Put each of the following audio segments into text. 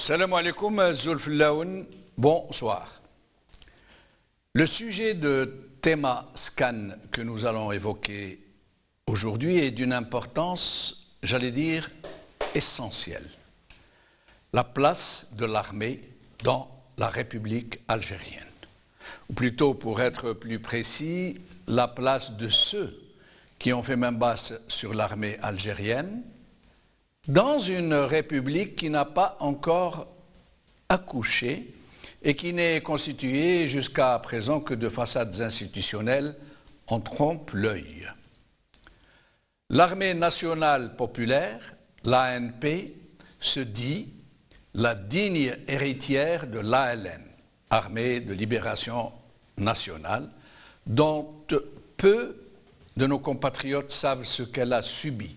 Salam alaikum, Zulfillaoun, bonsoir. Le sujet de Tema Scan que nous allons évoquer aujourd'hui est d'une importance, j'allais dire, essentielle. La place de l'armée dans la République algérienne. Ou plutôt, pour être plus précis, la place de ceux qui ont fait main basse sur l'armée algérienne dans une république qui n'a pas encore accouché et qui n'est constituée jusqu'à présent que de façades institutionnelles en trompe-l'œil. L'armée nationale populaire, l'ANP, se dit la digne héritière de l'ALN, Armée de libération nationale, dont peu de nos compatriotes savent ce qu'elle a subi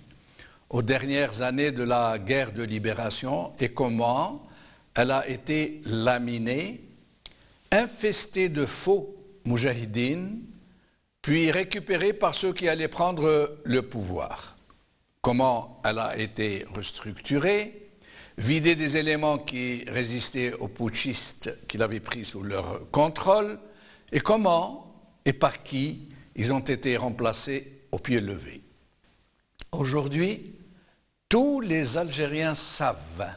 aux dernières années de la guerre de libération et comment elle a été laminée, infestée de faux moujahidines, puis récupérée par ceux qui allaient prendre le pouvoir. Comment elle a été restructurée, vidée des éléments qui résistaient aux putschistes qui l'avaient pris sous leur contrôle, et comment et par qui ils ont été remplacés au pied levé. Aujourd'hui, tous les Algériens savent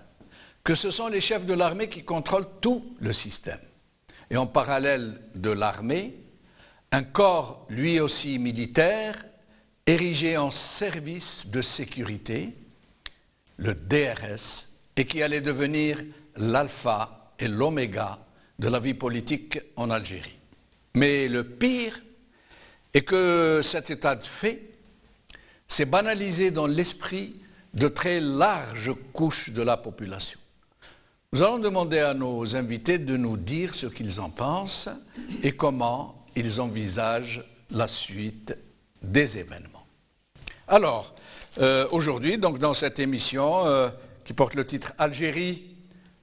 que ce sont les chefs de l'armée qui contrôlent tout le système. Et en parallèle de l'armée, un corps lui aussi militaire, érigé en service de sécurité, le DRS, et qui allait devenir l'alpha et l'oméga de la vie politique en Algérie. Mais le pire est que cet état de fait s'est banalisé dans l'esprit de très larges couches de la population. Nous allons demander à nos invités de nous dire ce qu'ils en pensent et comment ils envisagent la suite des événements. Alors, aujourd'hui, donc dans cette émission qui porte le titre Algérie,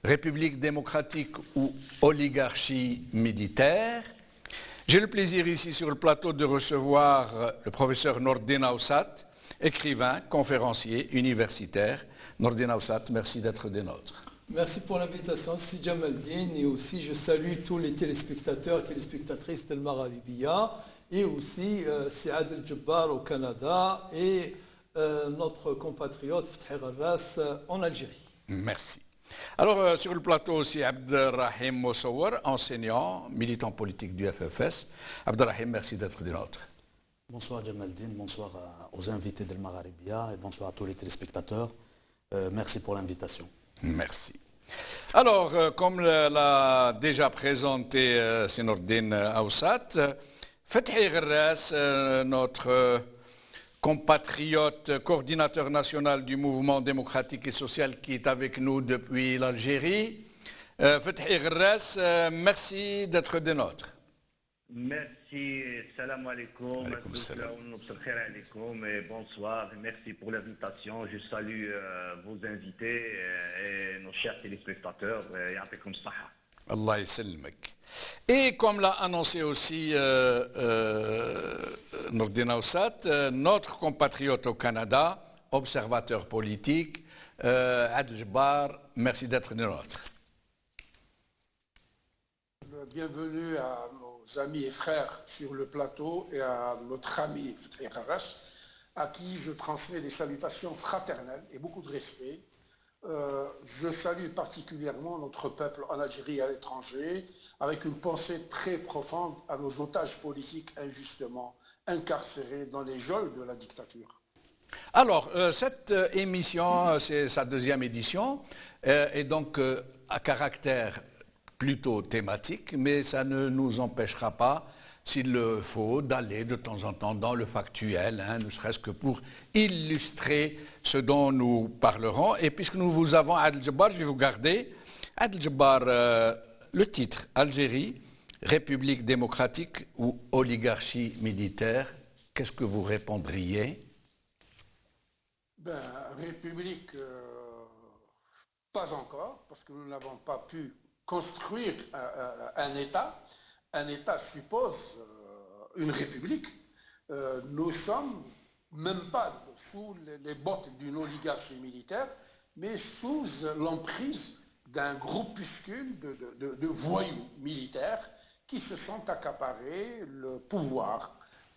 République démocratique ou oligarchie militaire, j'ai le plaisir ici sur le plateau de recevoir le professeur Nordine Aoussat, écrivain, conférencier, universitaire. Nordine Aoussat, merci d'être des nôtres. Merci pour l'invitation, c'est Jamaldine, et aussi je salue tous les téléspectateurs et téléspectatrices d'El Magharibia, et aussi Saad El Jabbar au Canada, et notre compatriote Fethi Gharras en Algérie. Merci. Alors, sur le plateau aussi, Abderrahim Moussaour, enseignant, militant politique du FFS. Abderrahim, merci d'être des nôtres. Bonsoir Jamaldine, bonsoir aux invités d'El Magharibia et bonsoir à tous les téléspectateurs. Merci pour l'invitation. Merci. Alors, comme l'a déjà présenté Nordine Aoussat, Fethi Gharras, notre compatriote, coordinateur national du mouvement démocratique et social qui est avec nous depuis l'Algérie. Fethi Gharras, merci d'être des nôtres. Merci, salam alaikum, et bonsoir, merci pour l'invitation. Je salue vos invités et nos chers téléspectateurs. Allah ysalmek. Et comme l'a annoncé aussi Nordine Aoussat, notre compatriote au Canada, observateur politique, Adel Jabbar, merci d'être des nôtres. Bienvenue à nos amis et frères sur le plateau et à notre ami Fethi Gharras, à qui je transmets des salutations fraternelles et beaucoup de respect. Je salue particulièrement notre peuple en Algérie et à l'étranger, avec une pensée très profonde à nos otages politiques injustement incarcérés dans les geôles de la dictature. Alors, cette émission, c'est sa deuxième édition, est donc à caractère plutôt thématique, mais ça ne nous empêchera pas, s'il le faut, d'aller de temps en temps dans le factuel, ne serait-ce que pour illustrer ce dont nous parlerons. Et puisque nous vous avons Adel Jabbar, je vais vous garder. Adel Jabbar, le titre, Algérie, République démocratique ou oligarchie militaire, qu'est-ce que vous répondriez? République, pas encore, parce que nous n'avons pas pu construire un État. Un État suppose une république. Nous sommes même pas sous les bottes d'une oligarchie militaire, mais sous l'emprise d'un groupuscule de voyous militaires qui se sont accaparés le pouvoir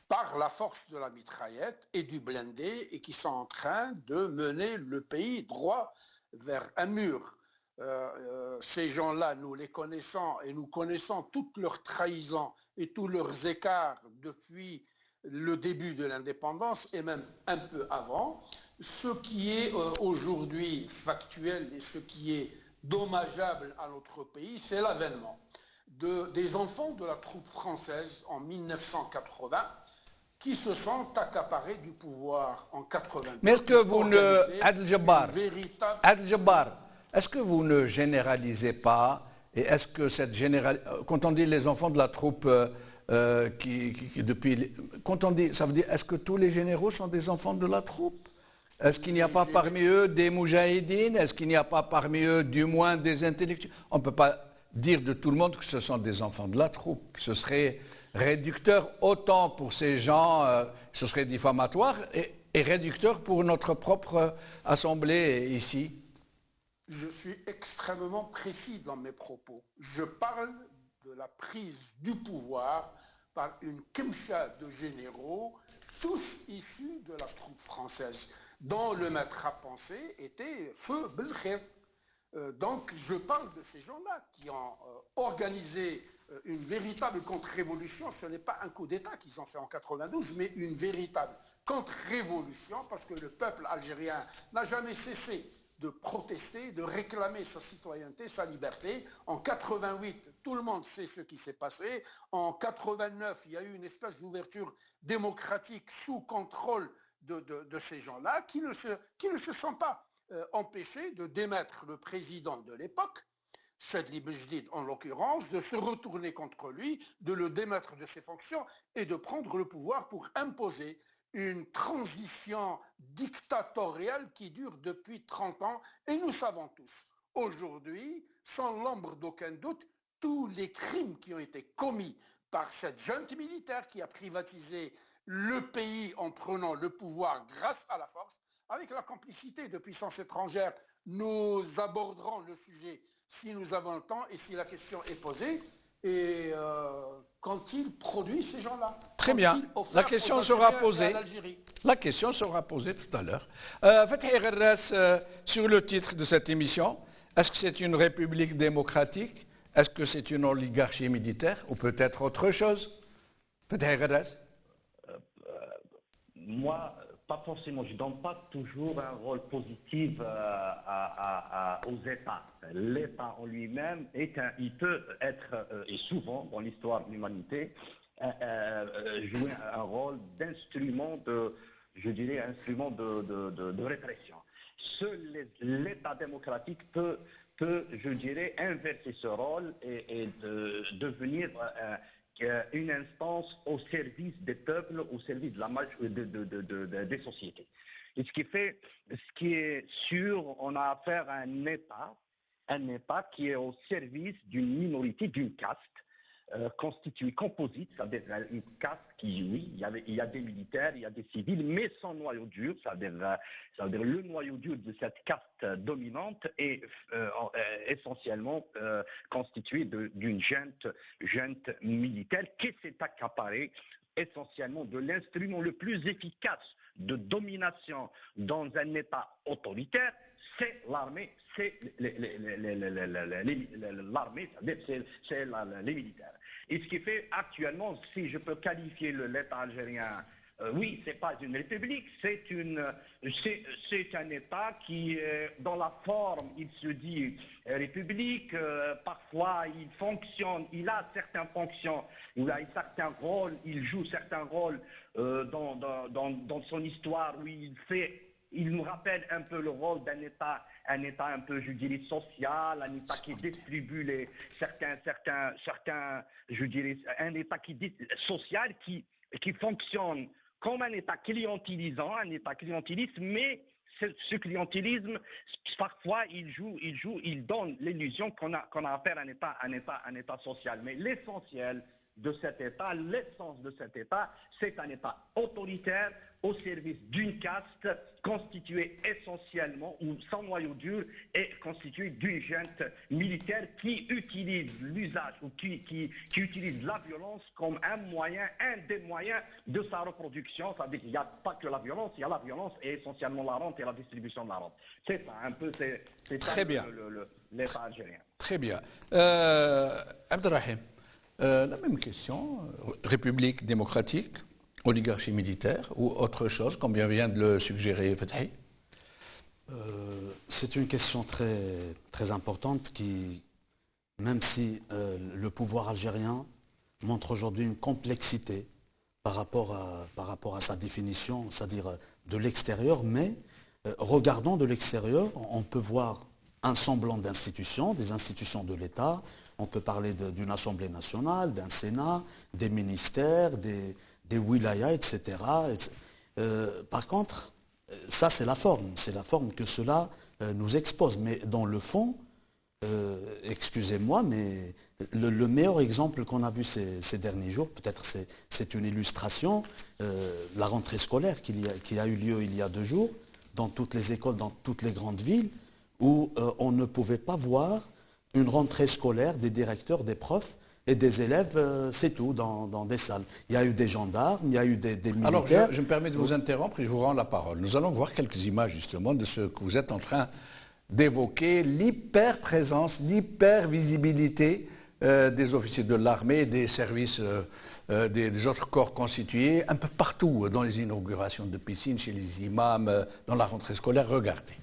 par la force de la mitraillette et du blindé et qui sont en train de mener le pays droit vers un mur. Ces gens-là, nous les connaissons et nous connaissons toutes leurs trahisons et tous leurs écarts depuis le début de l'indépendance et même un peu avant. Ce qui est aujourd'hui factuel et ce qui est dommageable à notre pays, c'est l'avènement des enfants de la troupe française en 1980 qui se sont accaparés du pouvoir en 82. Mais est-ce que vous ne... Adel Jabbar, est-ce que vous ne généralisez pas, et est-ce que cette généralisation... Quand on dit les enfants de la troupe quand on dit... Ça veut dire, est-ce que tous les généraux sont des enfants de la troupe? Est-ce qu'il n'y a pas parmi eux des moudjahidines? Est-ce qu'il n'y a pas parmi eux du moins des intellectuels? On ne peut pas dire de tout le monde que ce sont des enfants de la troupe. Ce serait réducteur autant pour ces gens, ce serait diffamatoire, et réducteur pour notre propre assemblée ici. Je suis extrêmement précis dans mes propos. Je parle de la prise du pouvoir par une kemcha de généraux, tous issus de la troupe française, dont le maître à penser était Feu Belkhir. Donc je parle de ces gens-là qui ont organisé une véritable contre-révolution. Ce n'est pas un coup d'État qu'ils ont fait en 92, mais une véritable contre-révolution parce que le peuple algérien n'a jamais cessé de protester, de réclamer sa citoyenneté, sa liberté. En 88, tout le monde sait ce qui s'est passé. En 89, il y a eu une espèce d'ouverture démocratique sous contrôle de ces gens-là qui ne se sont pas empêchés de démettre le président de l'époque, Chadli Bejdid en l'occurrence, de se retourner contre lui, de le démettre de ses fonctions et de prendre le pouvoir pour imposer une transition dictatoriale qui dure depuis 30 ans. Et nous savons tous, aujourd'hui, sans l'ombre d'aucun doute, tous les crimes qui ont été commis par cette junte militaire qui a privatisé le pays en prenant le pouvoir grâce à la force, avec la complicité de puissances étrangères. Nous aborderons le sujet si nous avons le temps et si la question est posée. Et quand il produit ces gens-là. Très bien. La question sera posée. La question sera posée tout à l'heure. Fethi Gherras, sur le titre de cette émission, est-ce que c'est une république démocratique? Est-ce que c'est une oligarchie militaire? Ou peut-être autre chose? Fethi Gherras. Moi, pas forcément. Je ne donne pas toujours un rôle positif aux États. L'État en lui-même, il peut être, et souvent dans l'histoire de l'humanité, jouer un rôle d'instrument de répression. Seul l'État démocratique peut, je dirais, inverser ce rôle et devenir une instance au service des peuples, au service des sociétés. Et ce qui est sûr, on a affaire à un État qui est au service d'une minorité, d'une caste constituée, composite, c'est-à-dire une caste qui, oui, il y a des militaires, il y a des civils, mais sans noyau dur, c'est-à-dire le noyau dur de cette caste dominante est essentiellement constitué d'une junte militaire qui s'est accaparée essentiellement de l'instrument le plus efficace de domination dans un État autoritaire, c'est l'armée, c'est l'armée, c'est les militaires. Et ce qui fait actuellement, si je peux qualifier l'État algérien, oui, c'est pas une république, c'est un État qui, dans la forme, il se dit république, parfois il fonctionne, il a certaines fonctions, il a certains rôles, il joue certains rôles dans son histoire où il nous rappelle un peu le rôle d'un État un peu, je dirais, social, un État qui distribue certains, je dirais, un État social qui fonctionne comme un État clientélisant, un État clientéliste, mais ce clientélisme, parfois, il donne l'illusion qu'on a affaire à un État social. Mais l'essentiel, de cet État, l'essence de cet État, c'est un État autoritaire au service d'une caste constituée essentiellement, ou sans noyau dur, et constituée d'une junte militaire qui utilise l'usage, ou qui utilise la violence comme un des moyens de sa reproduction. Ça veut dire qu'il n'y a pas que la violence, il y a la violence et essentiellement la rente et la distribution de la rente. C'est ça, un peu, c'est Très bien. l'État algérien. Très bien. Abdelrahim, la même question. République démocratique, oligarchie militaire ou autre chose, comme vient de le suggérer Fethi? C'est une question très, très importante qui, même si le pouvoir algérien montre aujourd'hui une complexité par rapport à sa définition, c'est-à-dire de l'extérieur, mais regardant de l'extérieur, on peut voir un semblant d'institutions, des institutions de l'État. On peut parler d'une Assemblée nationale, d'un Sénat, des ministères, des wilayas, etc. Par contre, ça c'est la forme que cela nous expose. Mais dans le fond, excusez-moi, mais le meilleur exemple qu'on a vu ces derniers jours, peut-être c'est une illustration, la rentrée scolaire qui a eu lieu il y a 2 jours, dans toutes les écoles, dans toutes les grandes villes, où on ne pouvait pas voir une rentrée scolaire des directeurs, des profs et des élèves, c'est tout, dans des salles. Il y a eu des gendarmes, il y a eu des militaires. Alors, je me permets de vous interrompre et je vous rends la parole. Nous allons voir quelques images, justement, de ce que vous êtes en train d'évoquer, l'hyper-présence, l'hyper-visibilité des officiers de l'armée, des services, des autres corps constitués, un peu partout, dans les inaugurations de piscines, chez les imams, dans la rentrée scolaire. Regardez.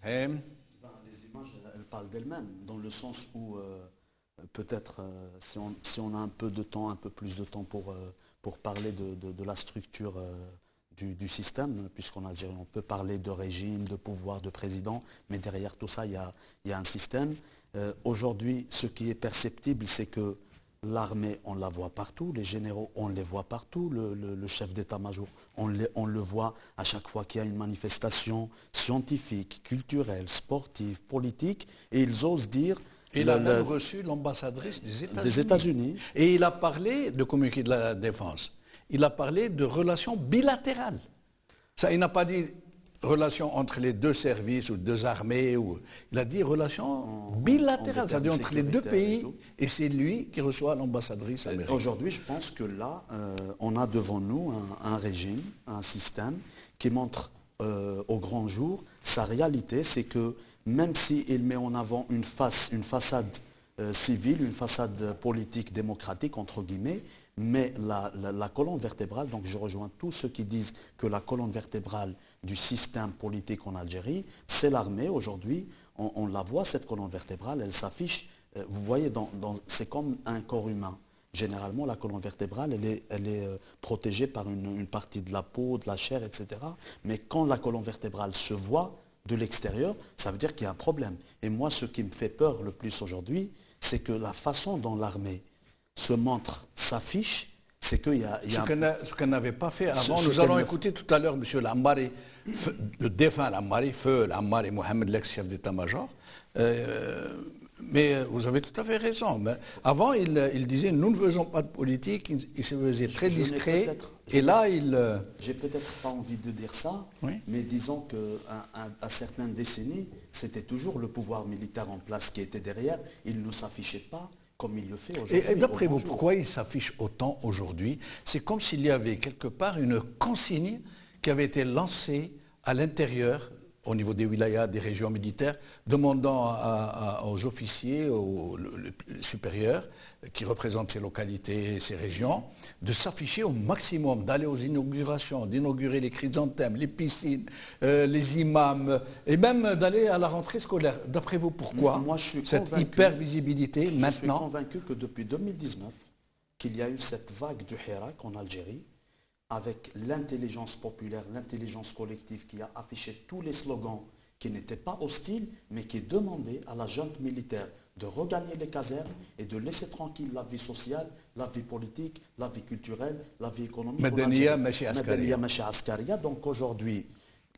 Les images, elles parlent d'elles-mêmes, dans le sens où peut-être si on a un peu de temps, un peu plus de temps pour parler de la structure du système, puisqu'en Algérie on peut parler de régime, de pouvoir, de président, mais derrière tout ça il y a un système. Aujourd'hui, ce qui est perceptible, c'est que l'armée, on la voit partout, les généraux, on les voit partout, le chef d'état-major, on le voit à chaque fois qu'il y a une manifestation scientifique, culturelle, sportive, politique, et ils osent dire... Il a même reçu l'ambassadrice des États-Unis. Et il a parlé de communiqué de la défense. Il a parlé de relations bilatérales. Ça, il n'a pas dit relations entre les 2 services ou 2 armées. Il a dit relations bilatérales, c'est-à-dire entre les 2 pays. Et c'est lui qui reçoit l'ambassadrice américaine. Aujourd'hui, je pense que là, on a devant nous un régime, un système qui montre au grand jour sa réalité. C'est que même s'il met en avant une façade civile, une façade politique démocratique, entre guillemets, mais la colonne vertébrale, donc je rejoins tous ceux qui disent que la colonne vertébrale du système politique en Algérie, c'est l'armée. Aujourd'hui, on la voit, cette colonne vertébrale, elle s'affiche, vous voyez, c'est comme un corps humain. Généralement, la colonne vertébrale, elle est protégée par une partie de la peau, de la chair, etc. Mais quand la colonne vertébrale se voit de l'extérieur, ça veut dire qu'il y a un problème. Et moi, ce qui me fait peur le plus aujourd'hui, c'est que la façon dont l'armée se montre, s'affiche, c'est qu'il y a... Ce qu'elle n'avait pas fait avant. Nous allons écouter tout à l'heure M. Lammari, le défunt Lammari, feu Lammari Mohamed, l'ex-chef d'état-major. Mais vous avez tout à fait raison. Mais avant, il disait, nous ne faisons pas de politique, il se faisait très discret. Et là, il... J'ai peut-être pas envie de dire ça, oui. Mais disons qu'à certaines décennies, c'était toujours le pouvoir militaire en place qui était derrière. Il ne s'affichait pas comme il le fait aujourd'hui. Et d'après vous, pourquoi il s'affiche autant aujourd'hui? C'est comme s'il y avait quelque part une consigne qui avait été lancée à l'intérieur, au niveau des wilayas, des régions militaires, demandant aux officiers, aux supérieurs qui représentent ces localités, ces régions, de s'afficher au maximum, d'aller aux inaugurations, d'inaugurer les chrysanthèmes, les piscines, les imams, et même d'aller à la rentrée scolaire. D'après vous, pourquoi Moi, je suis cette convaincu, hyper-visibilité maintenant? Je suis convaincu que depuis 2019, qu'il y a eu cette vague du Hirak en Algérie, avec l'intelligence populaire, l'intelligence collective qui a affiché tous les slogans qui n'étaient pas hostiles, mais qui demandaient à la junte militaire de regagner les casernes et de laisser tranquille la vie sociale, la vie politique, la vie culturelle, la vie économique. Madaniya Machi Askaria. Madaniya Machi Askaria. Donc aujourd'hui,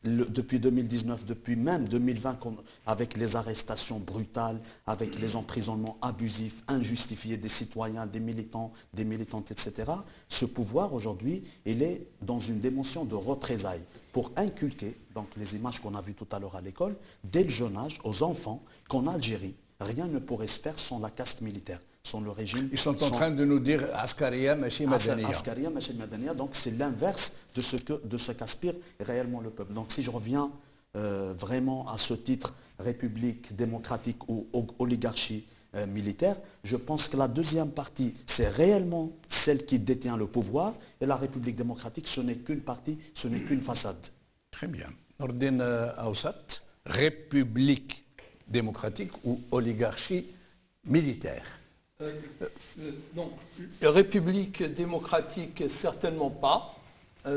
depuis 2019, depuis même 2020, avec les arrestations brutales, avec les emprisonnements abusifs, injustifiés des citoyens, des militants, des militantes, etc., ce pouvoir aujourd'hui, il est dans une dimension de représailles pour inculquer, donc les images qu'on a vues tout à l'heure à l'école, dès le jeune âge, aux enfants, qu'en Algérie, rien ne pourrait se faire sans la caste militaire, sans le régime. Ils sont en train de nous dire Askaria, Machi Madaniya. Askaria, Machi Madaniya, donc c'est l'inverse de ce qu'aspire réellement le peuple. Donc si je reviens vraiment à ce titre république démocratique ou oligarchie militaire, je pense que la deuxième partie, c'est réellement celle qui détient le pouvoir, et la république démocratique, ce n'est qu'une partie, ce n'est qu'une façade. Très bien. Nordin Aoussat, république démocratique ou oligarchie militaire? Donc, république démocratique, certainement pas.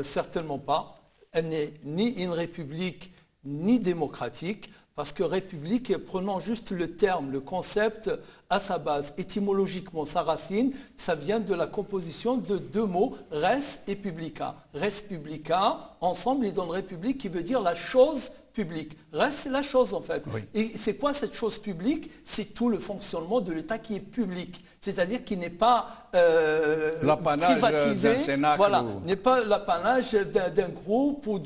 Certainement pas. Elle n'est ni une république ni démocratique, parce que république, prenons juste le terme, le concept à sa base, étymologiquement, sa racine, ça vient de la composition de deux mots, res et publica. Res publica, ensemble, ils donnent république, qui veut dire la chose publique. Reste, c'est la chose en fait. Oui. Et c'est quoi cette chose publique? C'est tout le fonctionnement de l'État qui est public. C'est-à-dire qu'il n'est pas privatisé. Voilà, n'est pas l'apanage d'un groupe ou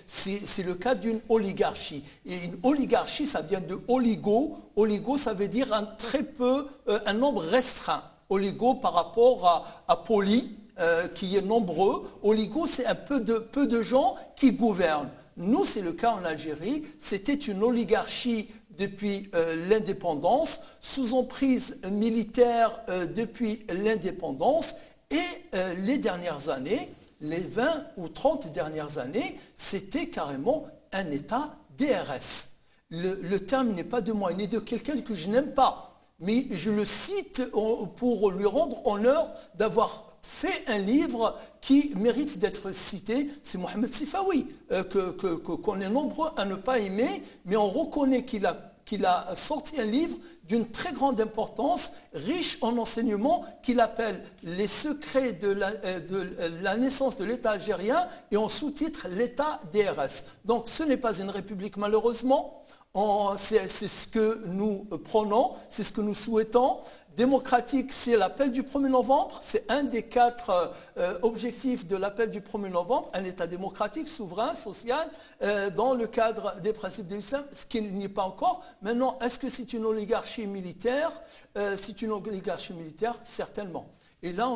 c'est le cas d'une oligarchie. Et une oligarchie, ça vient de oligo. Oligo, ça veut dire un nombre restreint. Oligo par rapport à poly, qui est nombreux. Oligo, c'est peu de gens qui gouvernent. Nous, c'est le cas en Algérie. C'était une oligarchie depuis l'indépendance, sous emprise militaire depuis l'indépendance. Et les dernières années, les 20 ou 30 dernières années, c'était carrément un État DRS. Le terme n'est pas de moi, il n'est de quelqu'un que je n'aime pas. Mais je le cite pour lui rendre honneur d'avoir fait un livre qui mérite d'être cité, c'est Mohamed Sifawi, qu'on est nombreux à ne pas aimer, mais on reconnaît qu'il a sorti un livre d'une très grande importance, riche en enseignements, qu'il appelle « Les secrets de la naissance de l'État algérien » et en sous-titre « l'État DRS ». Donc ce n'est pas une république malheureusement, c'est ce que nous prenons, c'est ce que nous souhaitons. Démocratique, c'est l'appel du 1er novembre. C'est un des 4 objectifs de l'appel du 1er novembre. Un État démocratique, souverain, social, dans le cadre des principes de l'islam, ce qui n'y est pas encore. Maintenant, est-ce que c'est une oligarchie militaire? C'est une oligarchie militaire, certainement. Et là,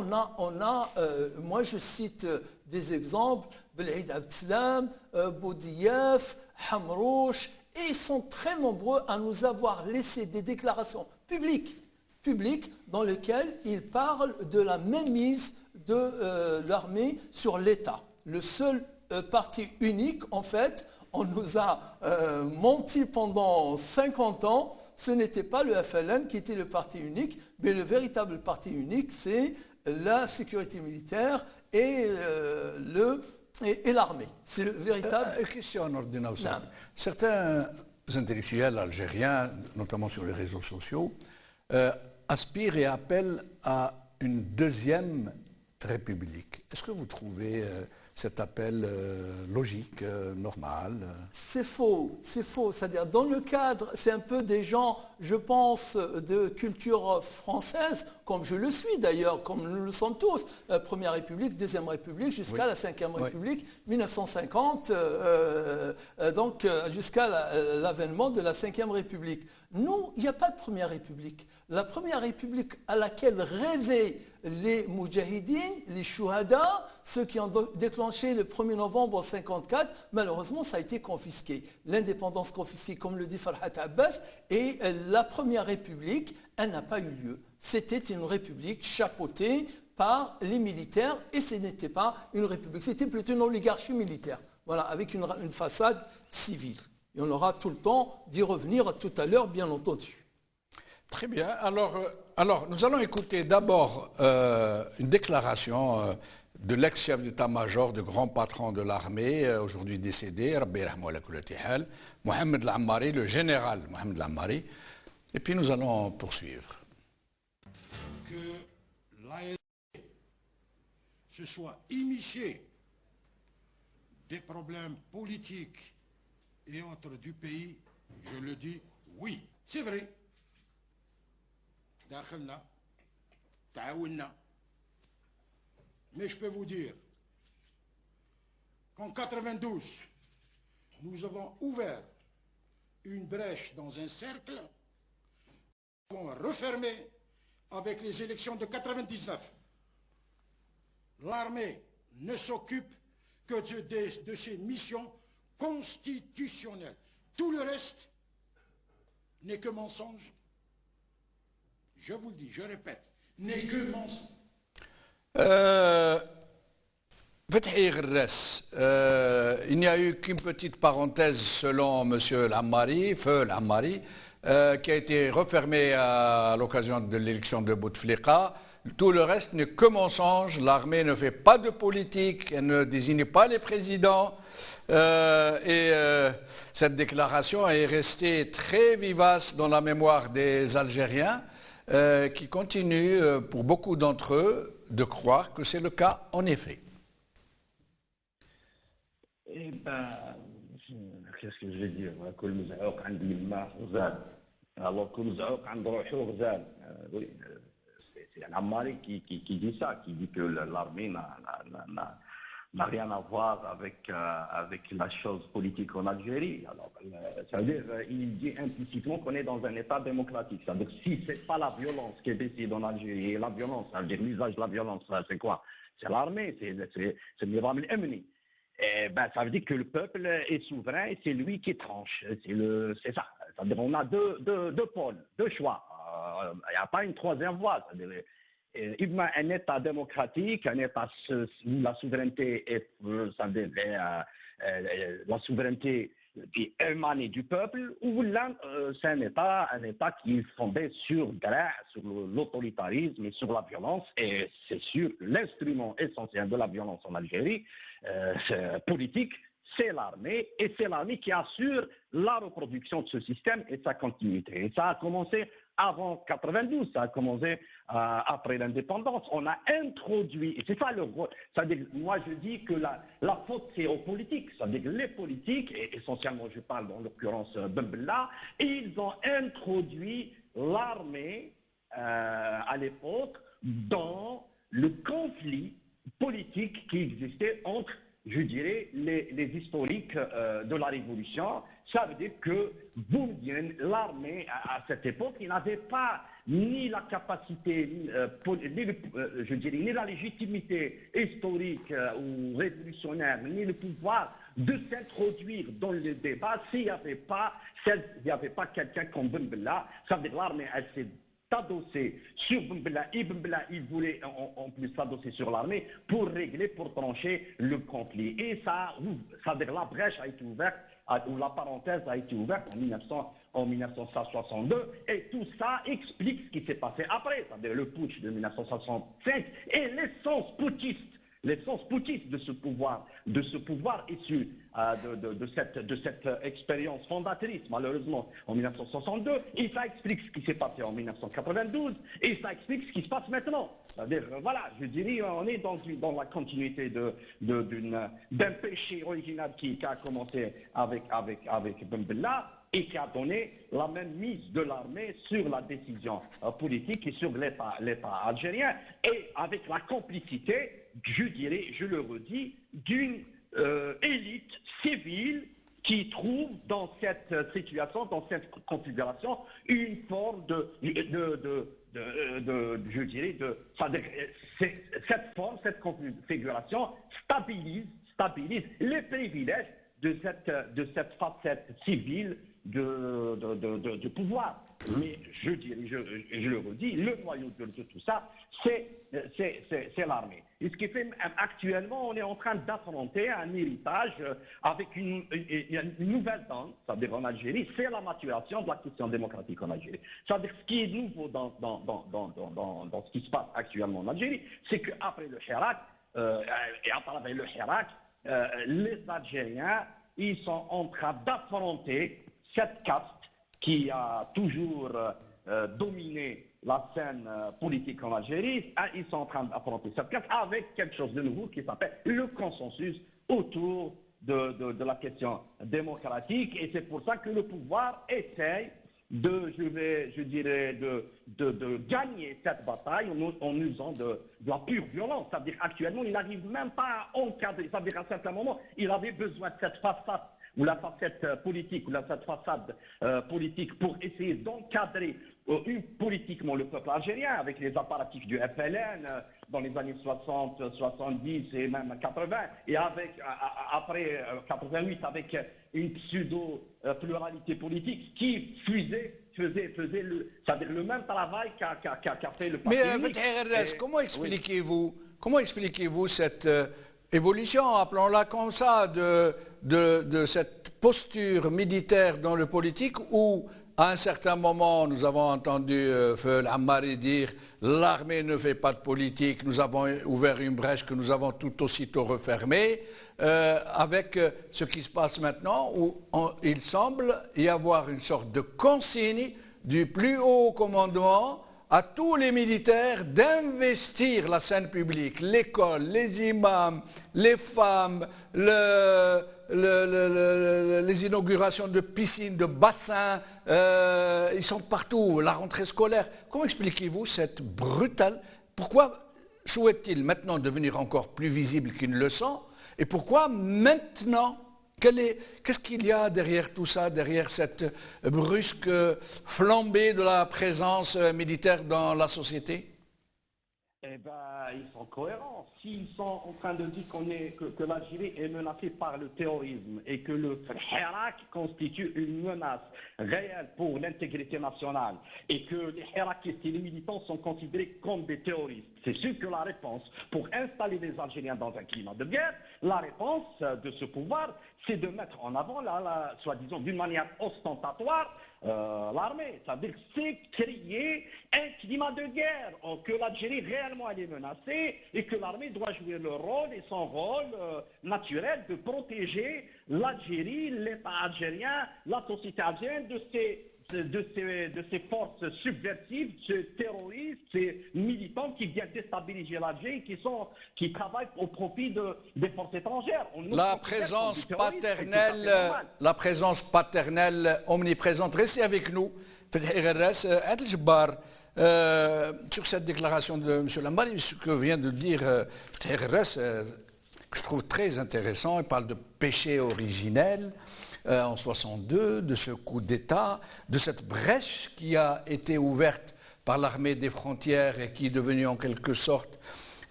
moi je cite des exemples, Belhaïd Abdeslam, Boudiaf, Hamrouch, et ils sont très nombreux à nous avoir laissé des déclarations publiques dans lesquelles ils parlent de la mainmise de l'armée sur l'État. Le seul parti unique, en fait, on nous a menti pendant 50 ans, ce n'était pas le FLN qui était le parti unique, mais le véritable parti unique, c'est la sécurité militaire et l'armée. C'est le véritable... Question Nordin Aoussat. Certains intellectuels algériens, notamment sur les réseaux sociaux, aspirent et appellent à une deuxième république. Est-ce que vous trouvez cet appel logique, normal? C'est faux. C'est-à-dire, dans le cadre, c'est un peu des gens, je pense, de culture française, comme je le suis d'ailleurs, comme nous le sommes tous. Première République, Deuxième République, jusqu'à la Cinquième République, 1950, donc jusqu'à l'avènement de la Cinquième République. Nous, il n'y a pas de Première République. La Première République à laquelle rêvait les Moudjahidines, les Shuhada, ceux qui ont déclenché le 1er novembre 1954, malheureusement, ça a été confisqué. L'indépendance confisquée, comme le dit Farhat Abbas, et la Première République, elle n'a pas eu lieu. C'était une république chapeautée par les militaires et ce n'était pas une république, c'était plutôt une oligarchie militaire, voilà, avec une façade civile. Et on aura tout le temps d'y revenir tout à l'heure, bien entendu. Très bien. Alors nous allons écouter d'abord une déclaration de l'ex-chef d'état-major, de grand patron de l'armée, aujourd'hui décédé, Rabbi Rahmou ala kulli hal, Mohamed Al-Ammari, le général Mohamed Al-Ammari. Et puis nous allons poursuivre. Que l'ALP se soit initié des problèmes politiques et autres du pays, je le dis, oui, c'est vrai. داخلنا تعاوننا. Mais je peux vous dire qu'en 92, nous avons ouvert une brèche dans un cercle, nous avons refermé avec les élections de 99. L'armée ne s'occupe que de ses missions constitutionnelles. Tout le reste n'est que mensonge. Je vous le dis, je répète, n'est que mensonge. Fethi Ghres, il n'y a eu qu'une petite parenthèse selon M. Al-Ammari, Feu Al-Ammari, qui a été refermée à l'occasion de l'élection de Bouteflika. Tout le reste n'est que mensonge. L'armée ne fait pas de politique, elle ne désigne pas les présidents. Cette déclaration est restée très vivace dans la mémoire des Algériens, qui continuent, pour beaucoup d'entre eux, de croire que c'est le cas en effet. Eh ben, qu'est-ce que je vais dire? Alors que oui, c'est un Ammari qui dit ça, qui dit que l'armée n'a rien à voir avec la chose politique en Algérie. Alors, ça veut dire, il dit implicitement qu'on est dans un État démocratique. Ça veut dire, si ce n'est pas la violence qui est décidée en Algérie, et la violence, ça veut dire l'usage de la violence, c'est quoi? C'est l'armée, c'est le Nizam al-Amni. Ça veut dire que le peuple est souverain et c'est lui qui tranche. C'est ça. Ça veut dire qu'on a deux pôles, deux choix. Il n'y a pas une troisième voie. Il y a un État démocratique, un État où la souveraineté est, la souveraineté est émanée du peuple, ou là, c'est un État qui est fondé sur l'autoritarisme et sur la violence. Et c'est sûr que l'instrument essentiel de la violence en Algérie, politique, c'est l'armée, et c'est l'armée qui assure la reproduction de ce système et sa continuité. Et ça a commencé avant 92, ça a commencé après l'indépendance. On a introduit, et c'est ça le gros, moi je dis que la faute c'est aux politiques, c'est-à-dire que les politiques, et essentiellement je parle en l'occurrence Ben Bella, ils ont introduit l'armée à l'époque dans le conflit politique qui existait entre, je dirais, les historiques de la Révolution. Ça veut dire que l'armée, à cette époque, il n'avait pas ni la capacité, ni la légitimité historique ou révolutionnaire, ni le pouvoir de s'introduire dans le débat s'il n'y avait pas quelqu'un comme Ben Bella. Ça veut dire que l'armée, elle s'est adossé sur Ben Bella, et Ben Bella, il voulait en plus s'adosser sur l'armée pour régler, pour trancher le conflit. Et ça veut dire que la brèche a été ouverte, ou la parenthèse a été ouverte en 1962, et tout ça explique ce qui s'est passé après, c'est-à-dire le putsch de 1965 et l'essence putschiste de ce pouvoir issu de cette expérience fondatrice, malheureusement, en 1962, et ça explique ce qui s'est passé en 1992, et ça explique ce qui se passe maintenant. C'est-à-dire, voilà, je dirais, on est dans la continuité d'un péché original qui a commencé avec Ben Bella, et qui a donné la même mise de l'armée sur la décision politique et sur l'État algérien, et avec la complicité, je dirais, je le redis, d'une élite civile qui trouve dans cette situation, dans cette configuration, une forme je dirais, cette forme, cette configuration stabilise les privilèges de cette facette civile de pouvoir. Mais je le redis, le noyau de tout ça, c'est l'armée. Et ce qui fait actuellement, on est en train d'affronter un héritage avec une nouvelle donne, c'est-à-dire en Algérie, c'est la maturation de la question démocratique en Algérie. C'est-à-dire ce qui est nouveau dans ce qui se passe actuellement en Algérie, c'est qu'après le Hirak, et à travers le Hirak, les Algériens, ils sont en train d'affronter cette caste qui a toujours dominé la scène politique en Algérie. Ils sont en train d'affronter cette caste avec quelque chose de nouveau qui s'appelle le consensus autour de la question démocratique. Et c'est pour ça que le pouvoir essaye de gagner cette bataille en usant de la pure violence. C'est-à-dire actuellement, il n'arrive même pas à encadrer. C'est-à-dire à un certain moment, il avait besoin de cette façade ou la facette politique, ou cette façade politique pour essayer d'encadrer politiquement le peuple algérien avec les apparatifs du FLN dans les années 60, 70 et même 80, et après 88 avec une pseudo-pluralité politique qui faisait le même travail qu'a fait le parti unique. Mais comment expliquez-vous cette évolution, appelons-la comme ça, de cette posture militaire dans le politique où, à un certain moment, nous avons entendu Feul Ammari dire « l'armée ne fait pas de politique, nous avons ouvert une brèche que nous avons tout aussitôt refermée », avec ce qui se passe maintenant où il semble y avoir une sorte de consigne du plus haut commandement à tous les militaires d'investir la scène publique, l'école, les imams, les femmes, les inaugurations de piscines, de bassins, ils sont partout, la rentrée scolaire. Comment expliquez-vous cette brutale... Pourquoi souhaitent-ils maintenant devenir encore plus visibles qu'ils ne le sont? Et pourquoi maintenant? Qu'est-ce qu'il y a derrière tout ça, derrière cette brusque flambée de la présence militaire dans la société? Eh bien, ils sont cohérents. S'ils sont en train de dire que l'Algérie est menacée par le terrorisme et que le Hirak constitue une menace réelle pour l'intégrité nationale et que les Hirakistes et les militants sont considérés comme des terroristes, c'est sûr que la réponse pour installer les Algériens dans un climat de guerre, la réponse de ce pouvoir, c'est de mettre en avant, soi-disant d'une manière ostentatoire, l'armée. C'est-à-dire que c'est créer un climat de guerre, que l'Algérie réellement elle est menacée et que l'armée doit jouer le rôle et son rôle naturel de protéger l'Algérie, l'État algérien, la société algérienne de ces forces subversives, ces terroristes, ces militants qui viennent déstabiliser l'Algérie, qui travaillent au profit des forces étrangères. La présence paternelle omniprésente. Restez avec nous. Adel Jebbar, sur cette déclaration de M. Lambari, ce que vient de dire que je trouve très intéressant, il parle de péché originel. En 62, de ce coup d'État, de cette brèche qui a été ouverte par l'armée des frontières et qui est devenue en quelque sorte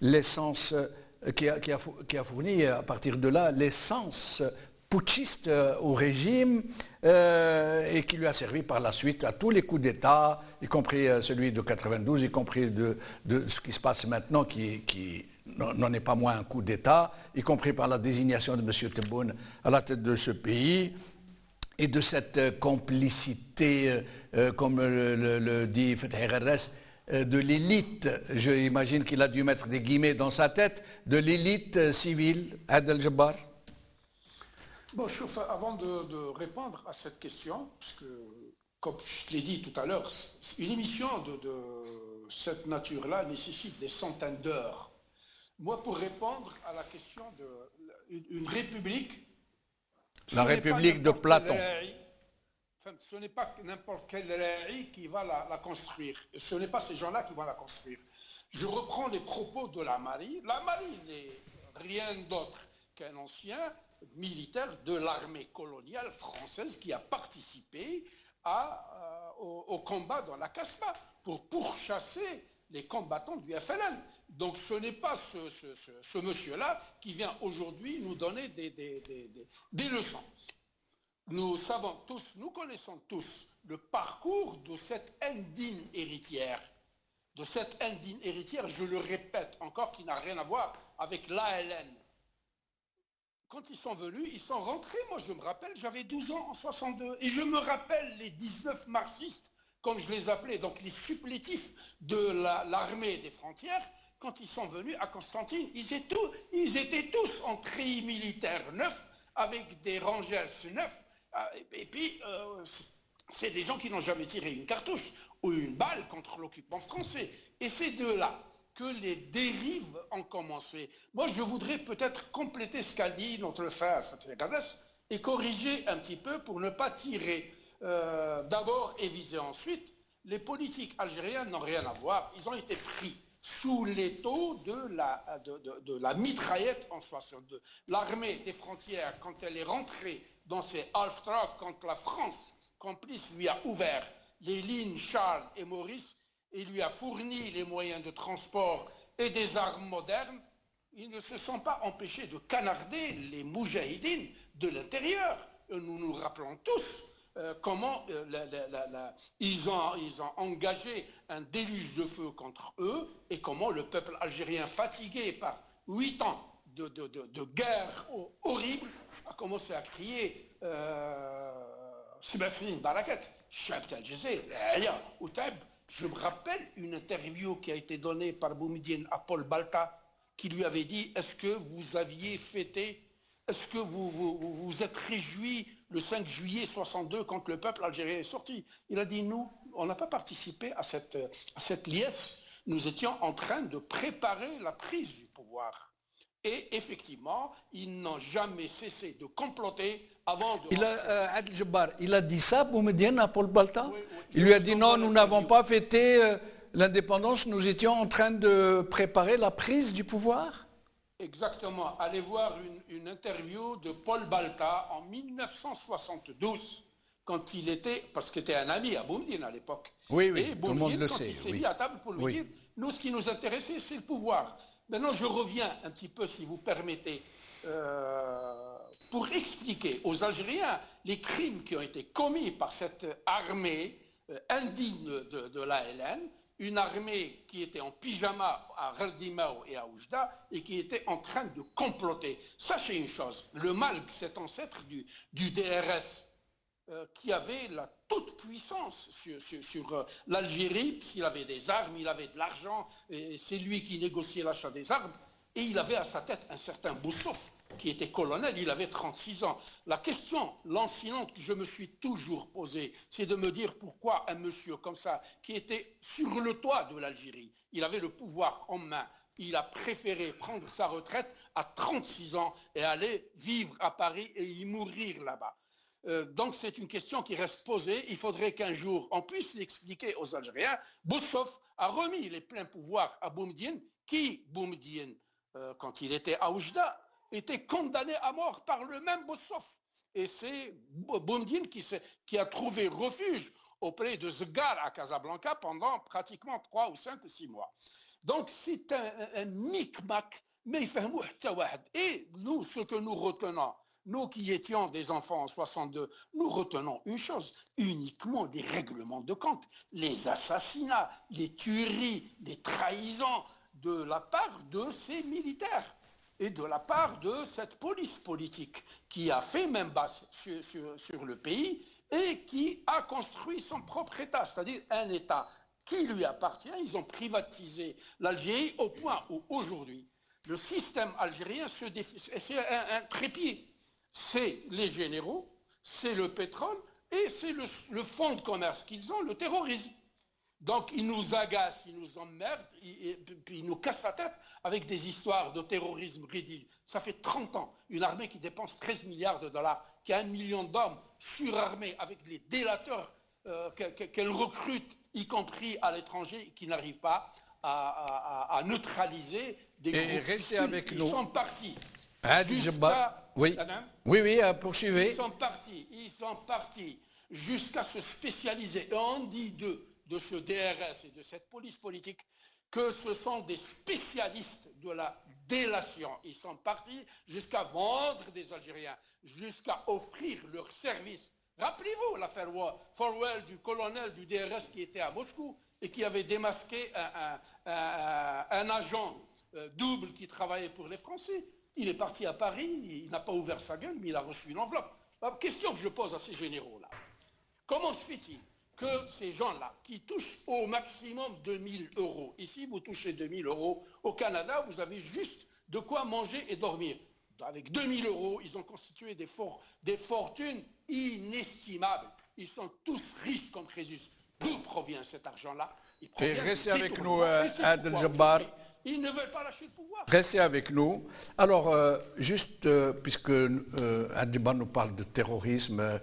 l'essence, qui a fourni à partir de là l'essence putschiste au régime et qui lui a servi par la suite à tous les coups d'État, y compris celui de 92, y compris de ce qui se passe maintenant qui n'en est pas moins un coup d'État, y compris par la désignation de M. Tebboune à la tête de ce pays, et de cette complicité, comme le dit Fethi Herres, de l'élite, j'imagine qu'il a dû mettre des guillemets dans sa tête, de l'élite civile. Adel Jebbar. Bon, avant de répondre à cette question, parce que, comme je l'ai dit tout à l'heure, une émission de cette nature-là nécessite des centaines d'heures. Moi, pour répondre à la question d'une république... La république de Platon. Ce n'est pas n'importe quel raï qui va la construire. Ce n'est pas ces gens-là qui vont la construire. Je reprends les propos de Lamari. Lamari n'est rien d'autre qu'un ancien militaire de l'armée coloniale française qui a participé au combat dans la Kasbah pour pourchasser les combattants du FLN. Donc ce n'est pas ce monsieur-là qui vient aujourd'hui nous donner des leçons. Nous savons tous, nous connaissons tous le parcours de cette indigne héritière. De cette indigne héritière, je le répète encore, qui n'a rien à voir avec l'ALN. Quand ils sont venus, ils sont rentrés, moi je me rappelle, j'avais 12 ans en 62, et je me rappelle les 19 marxistes, comme je les appelais, donc les supplétifs de l'armée des frontières, quand ils sont venus à Constantine, ils étaient tous en treillis militaire neuf, avec des Rangers neufs, et puis c'est des gens qui n'ont jamais tiré une cartouche ou une balle contre l'occupant français. Et c'est de là que les dérives ont commencé. Moi, je voudrais peut-être compléter ce qu'a dit notre frère Fatih Gades et corriger un petit peu pour ne pas tirer d'abord et viser ensuite. Les politiques algériens n'ont rien à voir. Ils ont été pris sous l'étau de la mitraillette en 62. L'armée des frontières, quand elle est rentrée dans ses half-tracks, quand la France, complice, lui a ouvert les lignes Charles et Maurice et lui a fourni les moyens de transport et des armes modernes, ils ne se sont pas empêchés de canarder les moudjahidines de l'intérieur. Nous nous rappelons tous comment ils ont engagé un déluge de feu contre eux et comment le peuple algérien, fatigué par 8 ans de guerre horrible, a commencé à crier Sébastien Barakat, Chabt al-Jazair, je me rappelle une interview qui a été donnée par Boumediene à Paul Balta, qui lui avait dit, est-ce que vous aviez fêté, est-ce que vous êtes réjoui le 5 juillet 62 quand le peuple algérien est sorti? Il a dit, nous, on n'a pas participé à cette liesse, nous étions en train de préparer la prise du pouvoir. Et effectivement, ils n'ont jamais cessé de comploter avant de... Adel Jabbar, il a dit ça, Boumediene, à Paul Balta? Oui. Il lui a dit non, nous n'avons pas fêté l'indépendance, nous étions en train de préparer la prise du pouvoir? Exactement. Allez voir une interview de Paul Balta en 1972, quand il était, parce qu'il était un ami à Boumediene à l'époque. Oui, et tout le monde le sait. Il s'est mis à table pour lui dire, nous, ce qui nous intéressait, c'est le pouvoir. Maintenant, je reviens un petit peu, si vous permettez, pour expliquer aux Algériens les crimes qui ont été commis par cette armée indigne de l'ALN, une armée qui était en pyjama à Ghaldimao et à Oujda et qui était en train de comploter. Sachez une chose, le MALG, cet ancêtre du DRS, qui avait la toute puissance sur l'Algérie, puisqu'il avait des armes, il avait de l'argent, et c'est lui qui négociait l'achat des armes, et il avait à sa tête un certain Boussouf, qui était colonel, il avait 36 ans. La question lancinante que je me suis toujours posée, c'est de me dire pourquoi un monsieur comme ça, qui était sur le toit de l'Algérie, il avait le pouvoir en main, il a préféré prendre sa retraite à 36 ans et aller vivre à Paris et y mourir là-bas. Donc c'est une question qui reste posée. Il faudrait qu'un jour on puisse l'expliquer aux Algériens. Boussouf a remis les pleins pouvoirs à Boumediene, qui, Boumediene, quand il était à Oujda, était condamné à mort par le même Boussouf. Et c'est Boumediene qui a trouvé refuge auprès de Zgar à Casablanca pendant pratiquement 3 ou 5 ou 6 mois. Donc c'est un micmac, mais il fait et nous, ce que nous retenons, nous qui étions des enfants en 62, nous retenons une chose, uniquement des règlements de compte, les assassinats, les tueries, les trahisons de la part de ces militaires et de la part de cette police politique qui a fait main basse sur le pays et qui a construit son propre État, c'est-à-dire un État qui lui appartient. Ils ont privatisé l'Algérie au point où aujourd'hui, le système algérien c'est un trépied. C'est les généraux, c'est le pétrole et c'est le fonds de commerce qu'ils ont, le terrorisme. Donc ils nous agacent, ils nous emmerdent, puis ils nous cassent la tête avec des histoires de terrorisme ridicules. Ça fait 30 ans, une armée qui dépense 13 milliards de dollars, qui a 1 million d'hommes surarmés avec les délateurs qu'elle recrute, y compris à l'étranger, qui n'arrivent pas à neutraliser des groupes. Restez avec nous. Ils sont partis. Oui, poursuivez. Ils sont partis jusqu'à se spécialiser. Et on dit de ce DRS et de cette police politique que ce sont des spécialistes de la délation. Ils sont partis jusqu'à vendre des Algériens, jusqu'à offrir leurs services. Rappelez-vous l'affaire Forwell du colonel du DRS qui était à Moscou et qui avait démasqué un agent double qui travaillait pour les Français. Il est parti à Paris, il n'a pas ouvert sa gueule, mais il a reçu une enveloppe. La question que je pose à ces généraux-là, comment se fait-il que ces gens-là, qui touchent au maximum 2000 €, ici vous touchez 2000 €, au Canada vous avez juste de quoi manger et dormir. Avec 2000 €, ils ont constitué des fortunes inestimables. Ils sont tous riches comme Crésus. D'où provient cet argent-là? Et restez avec nous, Adel Jabbar. Ils ne veulent pas lâcher le pouvoir. Restez avec nous. Alors, juste, puisque Adel Jabbar nous parle de terrorisme,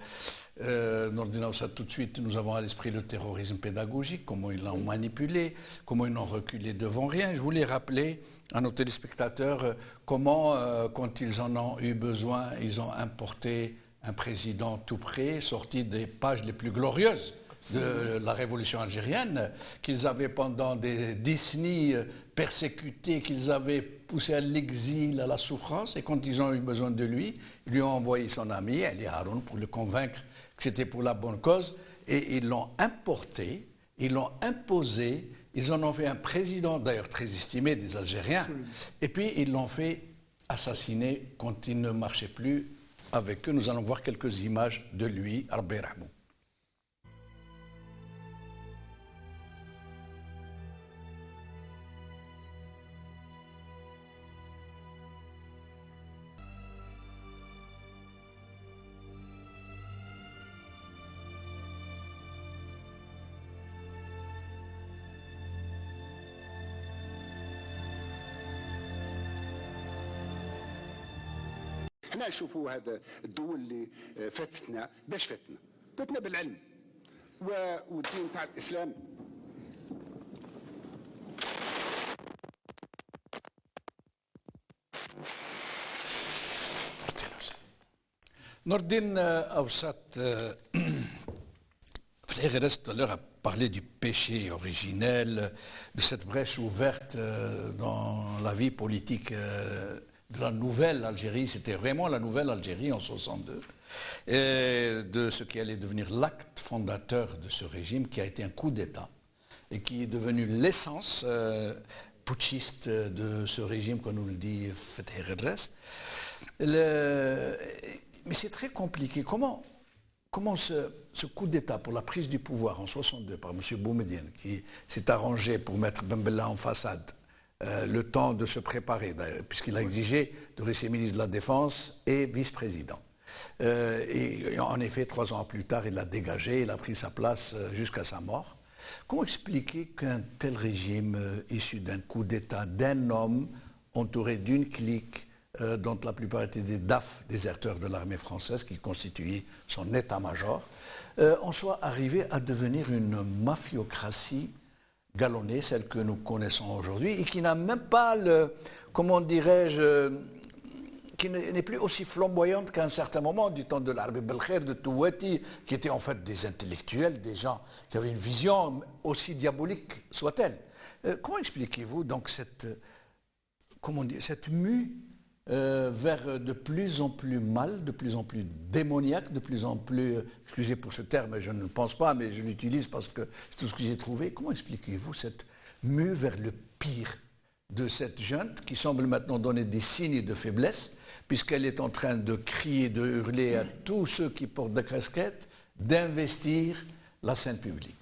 Nordin Aoussad, tout de suite, nous avons à l'esprit le terrorisme pédagogique, comment ils l'ont manipulé, comment ils n'ont reculé devant rien. Je voulais rappeler à nos téléspectateurs comment, quand ils en ont eu besoin, ils ont importé un président tout prêt, sorti des pages les plus glorieuses de la révolution algérienne, qu'ils avaient pendant des décennies persécuté, qu'ils avaient poussé à l'exil, à la souffrance, et quand ils ont eu besoin de lui, ils lui ont envoyé son ami, Ali Haroun, pour le convaincre que c'était pour la bonne cause, et ils l'ont importé, ils l'ont imposé, ils en ont fait un président, d'ailleurs très estimé des Algériens, et puis ils l'ont fait assassiner quand il ne marchait plus avec eux. Nous allons voir quelques images de lui, Rabbi Rahmou. احنا نشوفوا هذا الدول اللي فاتتنا باش فاتنا بالعلم والدين تاع الاسلام. Nordin Aoussad, Frère Rest tout à l'heure a parlé du péché originel, de cette brèche ouverte dans la vie politique de la nouvelle Algérie, c'était vraiment la nouvelle Algérie en 62, et de ce qui allait devenir l'acte fondateur de ce régime qui a été un coup d'État et qui est devenu l'essence putschiste de ce régime, comme nous le dit Fethi Redress. Mais c'est très compliqué. Comment ce coup d'État pour la prise du pouvoir en 62 par M. Boumediene, qui s'est arrangé pour mettre Ben Bella en façade, le temps de se préparer, puisqu'il a exigé de rester ministre de la Défense et vice-président. Et en effet, 3 ans plus tard, il l'a dégagé, il a pris sa place jusqu'à sa mort. Comment expliquer qu'un tel régime issu d'un coup d'État, d'un homme entouré d'une clique dont la plupart étaient des DAF, déserteurs de l'armée française, qui constituaient son état-major, en soit arrivé à devenir une mafiocratie galonnée, celle que nous connaissons aujourd'hui, et qui n'a même pas comment dirais-je, qui n'est plus aussi flamboyante qu'à un certain moment, du temps de l'Arbi Belkher, de Touati, qui étaient en fait des intellectuels, des gens qui avaient une vision aussi diabolique soit-elle. Comment expliquez-vous donc cette mue vers de plus en plus mal, de plus en plus démoniaque, de plus en plus, excusez pour ce terme, je ne le pense pas, mais je l'utilise parce que c'est tout ce que j'ai trouvé. Comment expliquez-vous cette mue vers le pire de cette junte qui semble maintenant donner des signes de faiblesse, puisqu'elle est en train de crier, de hurler à tous ceux qui portent des casquettes d'investir la scène publique?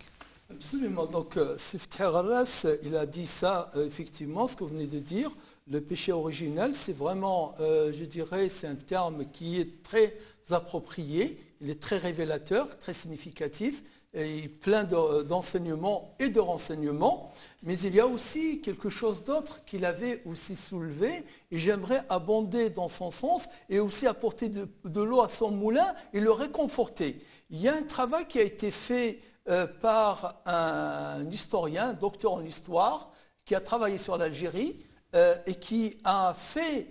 Absolument. Donc, Fethi Redress, il a dit ça, effectivement, ce que vous venez de dire. Le péché originel, c'est vraiment, je dirais, c'est un terme qui est très approprié, il est très révélateur, très significatif, et plein d'enseignements et de renseignements, mais il y a aussi quelque chose d'autre qu'il avait aussi soulevé, et j'aimerais abonder dans son sens, et aussi apporter de l'eau à son moulin et le réconforter. Il y a un travail qui a été fait par un historien, un docteur en histoire, qui a travaillé sur l'Algérie, et qui a fait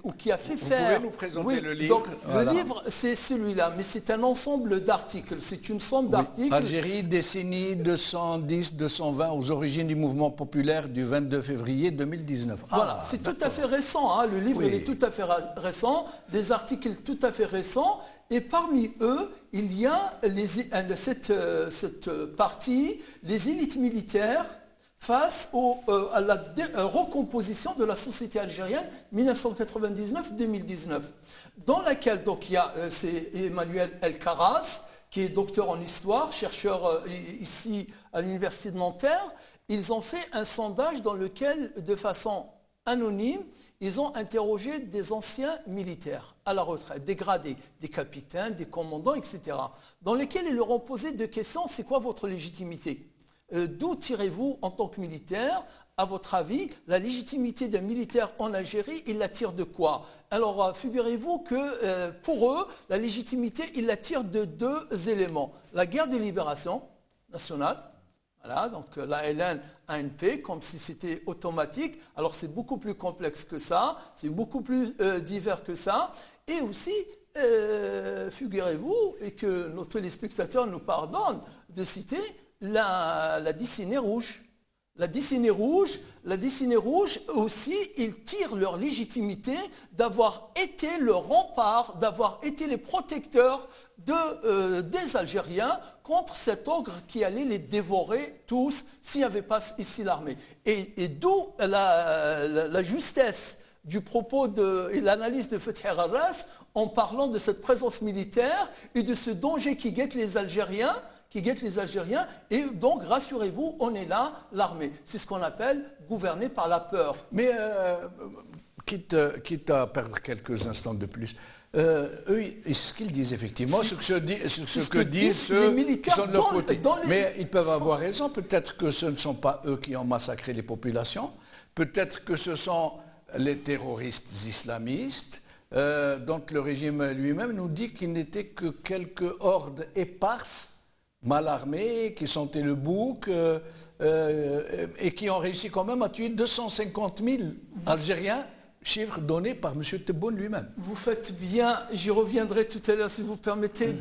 ou qui a fait Vous faire... pouvez nous présenter le livre? Donc, Voilà. le livre, c'est celui-là, mais c'est un ensemble d'articles. C'est une somme d'articles. Algérie, décennie 210-220 aux origines du mouvement populaire du 22 février 2019. Voilà, c'est tout à fait récent. Hein. Le livre Oui. il est tout à fait récent, des articles tout à fait récents. Et parmi eux, il y a cette partie, les élites militaires face à la recomposition de la société algérienne 1999-2019, dans laquelle donc, il y a c'est Emmanuel El Karas, qui est docteur en histoire, chercheur ici à l'Université de Nanterre. Ils ont fait un sondage dans lequel, de façon anonyme, ils ont interrogé des anciens militaires à la retraite, des gradés, des capitaines, des commandants, etc., dans lesquels ils leur ont posé deux questions. C'est quoi votre légitimité ? D'où tirez-vous en tant que militaire? À votre avis, la légitimité d'un militaire en Algérie, il la tire de quoi? Alors, figurez-vous que pour eux, la légitimité, il la tire de deux éléments. La guerre de libération nationale, voilà, donc la LN-ANP, comme si c'était automatique. Alors, c'est beaucoup plus complexe que ça, c'est beaucoup plus divers que ça. Et aussi, figurez-vous, et que nos téléspectateurs nous pardonnent de citer, la décennie rouge. La décennie rouge aussi, ils tirent leur légitimité d'avoir été le rempart, d'avoir été les protecteurs des Algériens contre cet ogre qui allait les dévorer tous s'il n'y avait pas ici l'armée. Et d'où la justesse du propos et l'analyse de Fethi Harras en parlant de cette présence militaire et de ce danger qui guette les Algériens, et donc, rassurez-vous, on est là, l'armée. C'est ce qu'on appelle gouverner par la peur. Mais, quitte à perdre quelques instants de plus, eux, ce qu'ils disent effectivement, ce que disent ceux qui sont de leur côté. Mais ils peuvent avoir raison, peut-être que ce ne sont pas eux qui ont massacré les populations, peut-être que ce sont les terroristes islamistes, dont le régime lui-même nous dit qu'il n'était que quelques hordes éparses, mal armés, qui sentaient le bouc et qui ont réussi quand même à tuer 250 000 Algériens, chiffre donné par M. Tebboune lui-même. Vous faites bien, j'y reviendrai tout à l'heure si vous permettez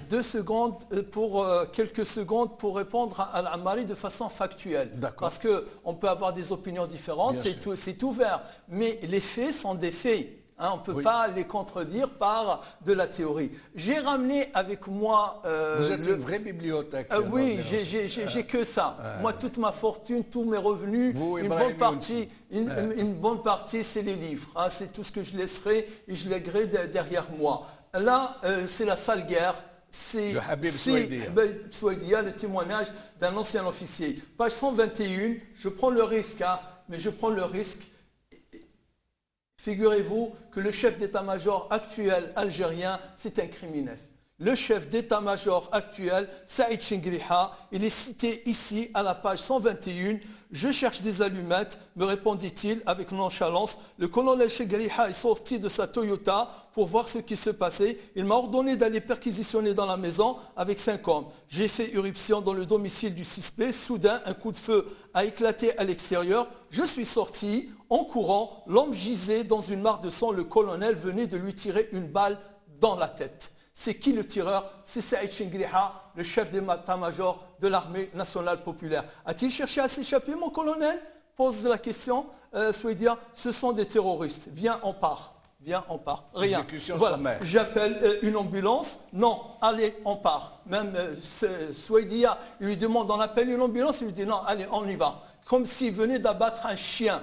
quelques secondes pour répondre à Al-Ammari de façon factuelle. Parce qu'on peut avoir des opinions différentes, c'est ouvert, mais les faits sont des faits. On ne peut pas les contredire par de la théorie. J'ai ramené avec moi... Vous êtes une vraie bibliothèque. Oui, j'ai que ça. Moi, toute ma fortune, tous mes revenus, une bonne partie, c'est les livres. C'est tout ce que je laisserai et je lèguerai derrière moi. Là, c'est la sale guerre. C'est le Habib Souaidia, le témoignage d'un ancien officier. Page 121, je prends le risque, mais je prends le risque. Figurez-vous que le chef d'état-major actuel algérien, c'est un criminel. Le chef d'état-major actuel, Saïd Chingriha, il est cité ici à la page 121. Je cherche des allumettes, me répondit-il avec nonchalance. Le colonel Chingriha est sorti de sa Toyota pour voir ce qui se passait. Il m'a ordonné d'aller perquisitionner dans la maison avec 5 hommes. J'ai fait irruption dans le domicile du suspect. Soudain, un coup de feu a éclaté à l'extérieur. Je suis sorti en courant. L'homme gisait dans une mare de sang. Le colonel venait de lui tirer une balle dans la tête. C'est qui le tireur? C'est Saïd Chingriha, le chef d'état-major de l'armée nationale populaire. A-t-il cherché à s'échapper, mon colonel? Pose la question. Souaidia, ce sont des terroristes. Viens, on part. Rien. Exécution voilà. sommaire. J'appelle une ambulance. Non, allez, on part. Même Souaidia, il lui demande, on appelle une ambulance, il lui dit non, allez, on y va. Comme s'il venait d'abattre un chien.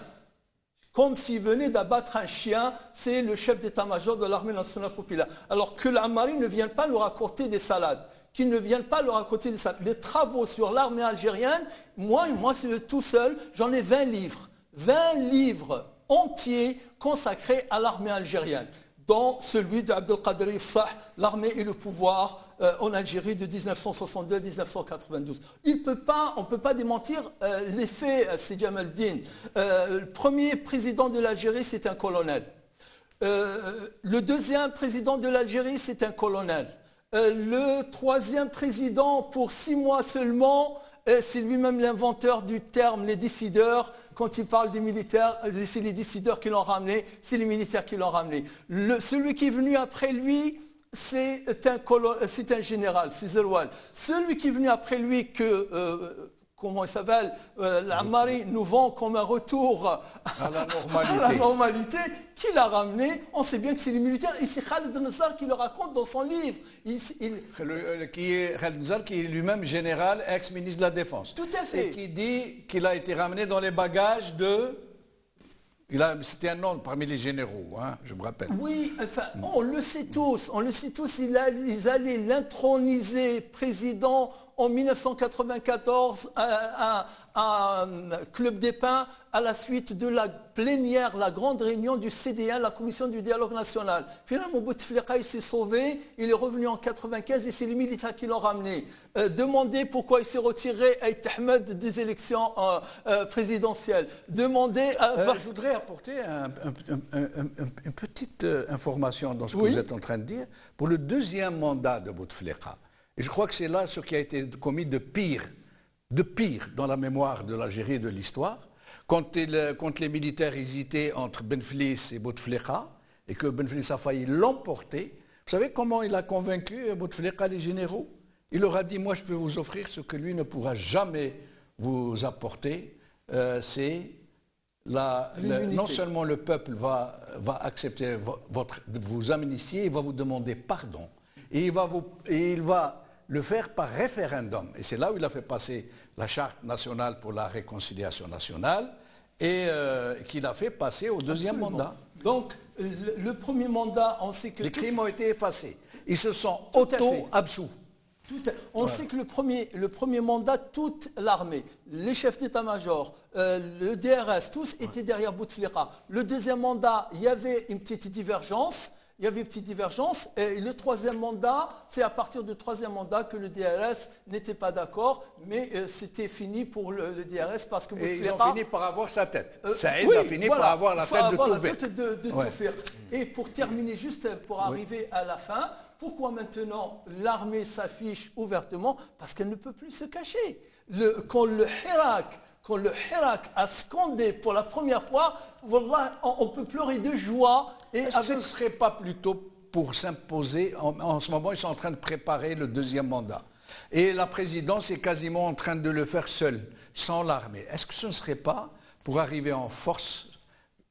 C'est le chef d'état-major de l'armée nationale populaire. Alors que l'Ammari ne vienne pas nous raconter des salades. Les travaux sur l'armée algérienne, moi c'est tout seul, j'en ai 20 livres. 20 livres entiers consacrés à l'armée algérienne, dont celui d'Abdelkader Ifsah, l'armée et le pouvoir en Algérie de 1962 à 1992. On ne peut pas démentir les faits, Sidi Jamal-Din. Le premier président de l'Algérie, c'est un colonel. Le deuxième président de l'Algérie, c'est un colonel. Le troisième président, pour 6 mois seulement, c'est lui-même l'inventeur du terme, les décideurs, quand il parle des militaires, c'est les décideurs qui l'ont ramené, c'est les militaires qui l'ont ramené. Celui qui est venu après lui, c'est un général, c'est Zerwal. Celui qui est venu après lui, comment il s'appelle, l'Ammari nous vend comme un retour à la normalité. Qui l'a ramené? On sait bien que c'est les militaires. Et c'est Khaled Nassar qui le raconte dans son livre. Khaled Nassar, qui est lui-même général, ex-ministre de la Défense. Tout à fait. Et qui dit qu'il a été ramené dans les bagages de... C'était un nom parmi les généraux, hein, je me rappelle. Oui, enfin, on le sait tous. Ils allaient l'introniser président en 1994 à Club des Pins à la suite de la plénière, la grande réunion du CDN, la Commission du dialogue national. Finalement, Bouteflika, il s'est sauvé, il est revenu en 1995 et c'est les militaires qui l'ont ramené. Demandez pourquoi il s'est retiré Aït Ahmed des élections présidentielles. Demandez... je voudrais apporter une petite information dans ce que vous êtes en train de dire. Pour le deuxième mandat de Bouteflika, et je crois que c'est là ce qui a été commis de pire dans la mémoire de l'Algérie et de l'histoire, quand les militaires hésitaient entre Benflis et Bouteflika, et que Benflis a failli l'emporter. Vous savez comment il a convaincu Bouteflika, les généraux? Il leur a dit, moi je peux vous offrir ce que lui ne pourra jamais vous apporter, c'est non seulement le peuple va accepter vos amnistier, il va vous demander pardon, et il va le faire par référendum. Et c'est là où il a fait passer la Charte nationale pour la réconciliation nationale et qu'il a fait passer au deuxième mandat. Donc, le premier mandat, on sait que... Les crimes ont été effacés. Ils se sont auto-absous. On sait que le premier mandat, toute l'armée, les chefs d'état-major, le DRS, tous étaient derrière Bouteflika. Le deuxième mandat, il y avait une petite divergence. Et le troisième mandat, c'est à partir du troisième mandat que le DRS n'était pas d'accord, mais c'était fini pour le DRS parce que Bouteflika... Et ils ont fini par avoir sa tête. Saïd a fini par avoir la tête de Toufik. Et pour terminer, juste pour arriver à la fin, pourquoi maintenant l'armée s'affiche ouvertement? Parce qu'elle ne peut plus se cacher. Quand le Hirak a scandé pour la première fois, on peut pleurer de joie. Est-ce que ce ne serait pas plutôt pour s'imposer, en ce moment ils sont en train de préparer le deuxième mandat, et la présidence est quasiment en train de le faire seule, sans l'armée. Est-ce que ce ne serait pas pour arriver en force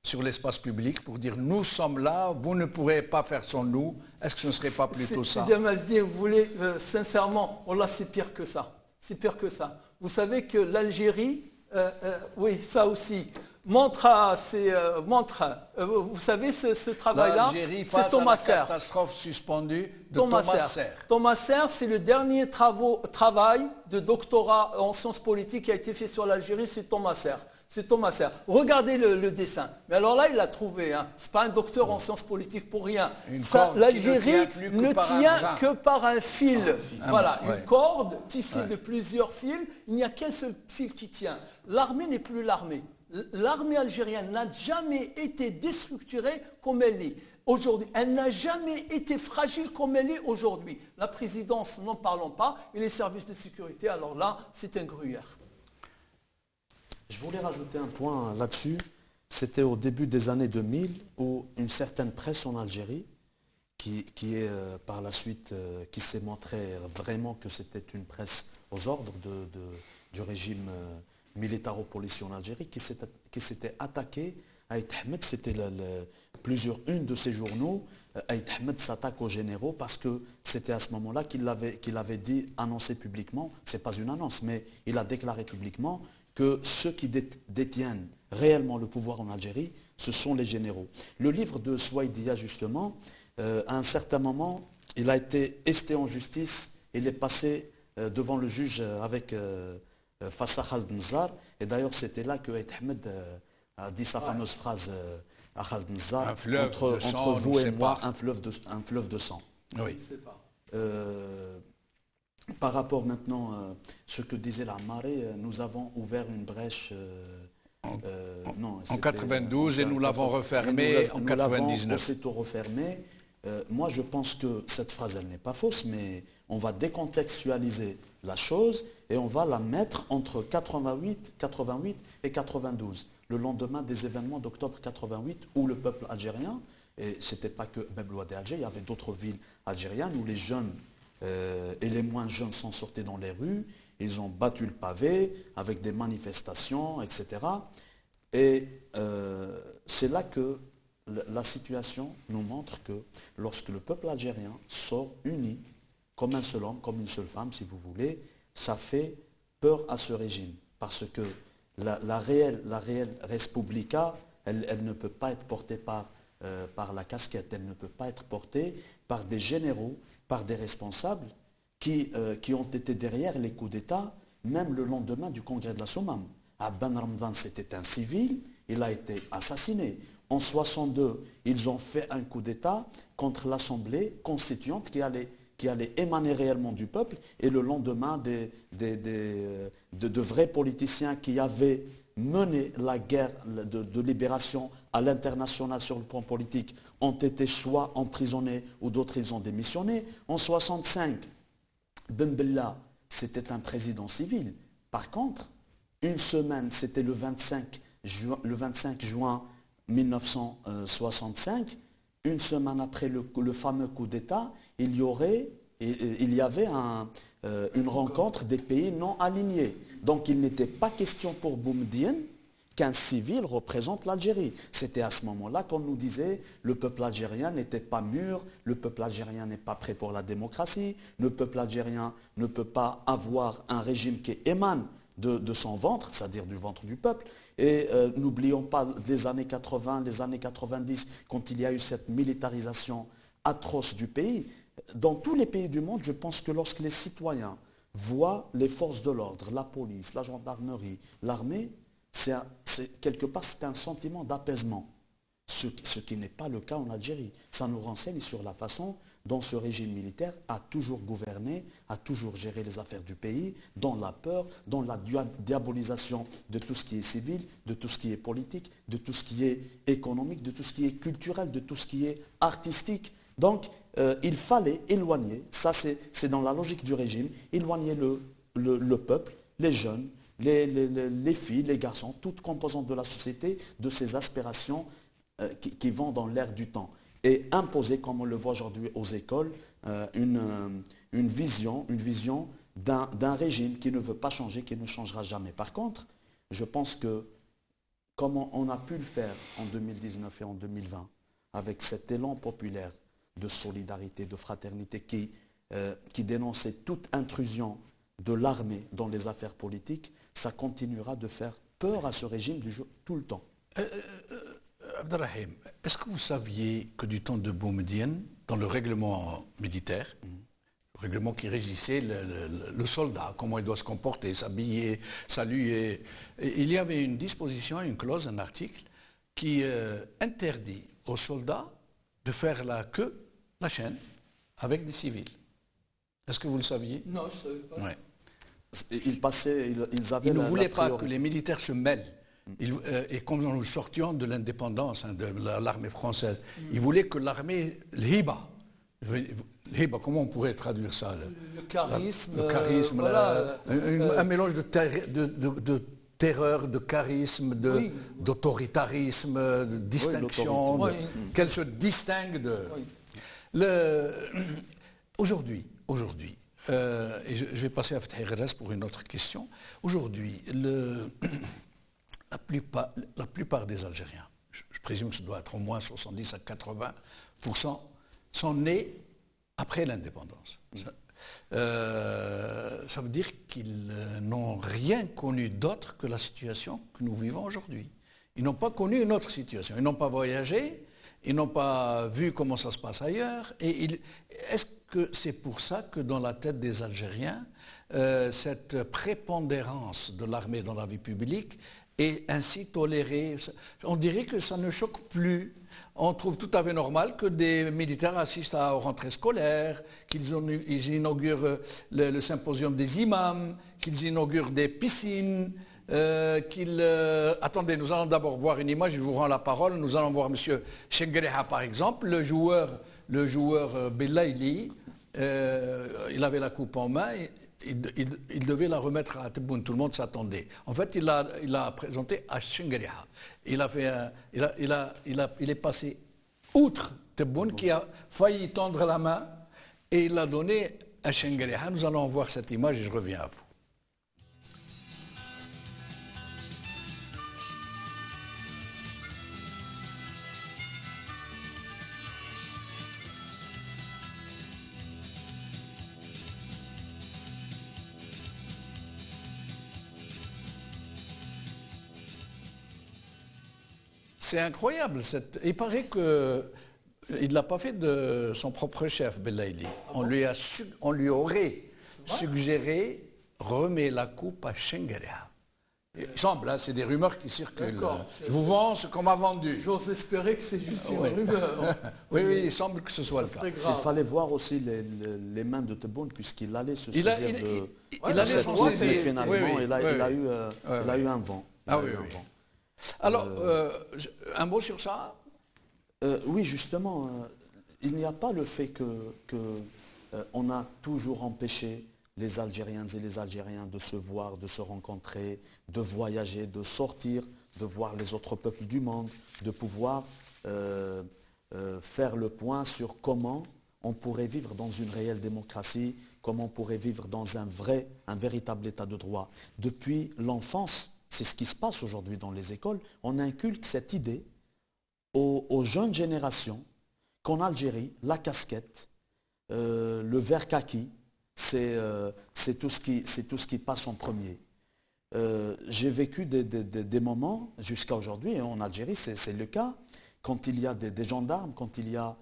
sur l'espace public, pour dire nous sommes là, vous ne pourrez pas faire sans nous? Est-ce que ce ne serait pas plutôt ça? Si Djamaldine, vous voulez, sincèrement, c'est pire que ça. C'est pire que ça. Vous savez que l'Algérie, oui, ça aussi, montre, vous savez, ce travail-là, c'est Thomas Serre. Catastrophe suspendue de Thomas Serre. Thomas Serre, c'est le dernier travail de doctorat en sciences politiques qui a été fait sur l'Algérie, c'est Thomas Serre. C'est Thomas Serre. Regardez le dessin. Mais alors là, il l'a trouvé. Hein. Ce n'est pas un docteur en sciences politiques pour rien. L'Algérie ne tient que par un fil. Voilà, une corde tissée de plusieurs fils. Il n'y a qu'un seul fil qui tient. L'armée n'est plus l'armée. L'armée algérienne n'a jamais été déstructurée comme elle est aujourd'hui. Elle n'a jamais été fragile comme elle est aujourd'hui. La présidence, n'en parlons pas, et les services de sécurité, alors là, c'est un gruyère. Je voulais rajouter un point là-dessus. C'était au début des années 2000 où une certaine presse en Algérie, qui est par la suite, qui s'est montré vraiment que c'était une presse aux ordres du régime militaro-policier en Algérie, qui s'était attaqué à Aït Ahmed. C'était une de ces journaux. Aït Ahmed s'attaque aux généraux parce que c'était à ce moment-là qu'il avait dit, annoncé publiquement, c'est pas une annonce, mais il a déclaré publiquement que ceux qui détiennent réellement le pouvoir en Algérie, ce sont les généraux. Le livre de Souaïdia, justement, à un certain moment, il a été esté en justice, il est passé devant le juge face à Khaled Nzar, et d'ailleurs c'était là que Aït Ahmed a dit sa fameuse phrase à Khaled Nzar, entre vous et moi, un fleuve de sang. Oui. Par rapport maintenant à ce que disait l'Ammari, nous avons ouvert une brèche en 92 et nous l'avons refermée en 99. On s'est tout refermé. Moi, je pense que cette phrase, elle n'est pas fausse, mais on va décontextualiser la chose et on va la mettre entre 88 et 92. le lendemain des événements d'octobre 88 où le peuple algérien, et ce n'était pas que Bebloua d'Alger, il y avait d'autres villes algériennes où les jeunes et les moins jeunes sont sortis dans les rues, ils ont battu le pavé avec des manifestations, etc. Et c'est là que la situation nous montre que lorsque le peuple algérien sort uni, comme un seul homme, comme une seule femme, si vous voulez, ça fait peur à ce régime. Parce que la réelle Respublica, elle ne peut pas être portée par la casquette, elle ne peut pas être portée par des généraux, par des responsables qui ont été derrière les coups d'État, même le lendemain du congrès de la Sommam. Ben Ramdan, c'était un civil, il a été assassiné. En 1962, ils ont fait un coup d'État contre l'Assemblée constituante qui allait émaner réellement du peuple, et le lendemain, de vrais politiciens qui avaient mené la guerre de libération à l'international sur le plan politique ont été soit emprisonnés ou d'autres ils ont démissionné. En 1965, Ben Bella, c'était un président civil. Par contre, une semaine, c'était le 25 juin 1965, une semaine après le fameux coup d'État, il y avait une rencontre des pays non alignés. Donc il n'était pas question pour Boumediene qu'un civil représente l'Algérie. C'était à ce moment-là qu'on nous disait le peuple algérien n'était pas mûr, le peuple algérien n'est pas prêt pour la démocratie, le peuple algérien ne peut pas avoir un régime qui émane de son ventre, c'est-à-dire du ventre du peuple. Et n'oublions pas les années 80, les années 90, quand il y a eu cette militarisation atroce du pays. Dans tous les pays du monde, je pense que lorsque les citoyens voient les forces de l'ordre, la police, la gendarmerie, l'armée, quelque part c'est un sentiment d'apaisement. Ce qui n'est pas le cas en Algérie. Ça nous renseigne sur la façon dont ce régime militaire a toujours gouverné, a toujours géré les affaires du pays, dans la peur, dans la diabolisation de tout ce qui est civil, de tout ce qui est politique, de tout ce qui est économique, de tout ce qui est culturel, de tout ce qui est artistique. Donc, il fallait éloigner, ça c'est dans la logique du régime, éloigner le peuple, les jeunes, les filles, les garçons, toutes composantes de la société, de ces aspirations qui vont dans l'air du temps. Et imposer, comme on le voit aujourd'hui aux écoles, une vision d'un régime qui ne veut pas changer, qui ne changera jamais. Par contre, je pense que, comme on a pu le faire en 2019 et en 2020, avec cet élan populaire de solidarité, de fraternité qui dénonçait toute intrusion de l'armée dans les affaires politiques, ça continuera de faire peur à ce régime tout le temps. Abdelrahim, est-ce que vous saviez que du temps de Boumediene, dans le règlement militaire, le règlement qui régissait le soldat, comment il doit se comporter, s'habiller, saluer, il y avait une disposition, une clause, un article qui interdit aux soldats de faire la queue, la chaîne, avec des civils. Est-ce que vous le saviez? Non, je ne savais pas. Ouais. Ils ne voulaient pas que les militaires se mêlent. Et comme nous sortions de l'indépendance de l'armée française, ils voulaient que l'armée, l'hiba, comment on pourrait traduire ça? Le charisme. Voilà, un mélange de terreur, de charisme, d'autoritarisme, de distinction, qu'elle se distingue de... Oui. Aujourd'hui, et je vais passer à Fethi Guerres pour une autre question. Aujourd'hui, la plupart des Algériens, je présume que ce doit être au moins 70 à 80%, sont nés après l'indépendance. Ça veut dire qu'ils n'ont rien connu d'autre que la situation que nous vivons aujourd'hui. Ils n'ont pas connu une autre situation. Ils n'ont pas voyagé, ils n'ont pas vu comment ça se passe ailleurs. Est-ce que c'est pour ça que dans la tête des Algériens, cette prépondérance de l'armée dans la vie publique est ainsi tolérée? On dirait que ça ne choque plus. On trouve tout à fait normal que des militaires assistent aux rentrées scolaires, qu'ils inaugurent le symposium des imams, qu'ils inaugurent des piscines, Attendez, nous allons d'abord voir une image, je vous rends la parole. Nous allons voir M. Chengreha, par exemple, le joueur Belaïli. Il avait la coupe en main. il devait la remettre à Tebboune, tout le monde s'attendait. En fait, il l'a présenté à Shengriha. Il est passé outre Tebboune qui a failli tendre la main et il l'a donné à Shengriha. Nous allons voir cette image et je reviens à vous. C'est incroyable. Il paraît qu'il ne l'a pas fait de son propre chef, Belaïli. On lui aurait suggéré remet la coupe à Shengriha. Il semble, hein, c'est des rumeurs qui circulent. Je vous vends ce qu'on m'a vendu. J'ose espérer que c'est juste une rumeur. Oui, il semble que ce soit le cas. Il fallait voir aussi les mains de Tebboune puisqu'il allait se saisir il allait cette s'en coupe, saisir. mais finalement, il a eu un vent. Ah oui. Alors, un mot sur ça? Oui, justement, il n'y a pas le fait qu'on a toujours empêché les Algériennes et les Algériens de se voir, de se rencontrer, de voyager, de sortir, de voir les autres peuples du monde, de pouvoir faire le point sur comment on pourrait vivre dans une réelle démocratie, comment on pourrait vivre dans un véritable état de droit. Depuis l'enfance, c'est ce qui se passe aujourd'hui dans les écoles, on inculque cette idée aux jeunes générations qu'en Algérie, la casquette, le vert kaki, c'est tout ce qui passe en premier. J'ai vécu des moments, jusqu'à aujourd'hui, en Algérie, c'est le cas, quand il y a des gendarmes, quand il y a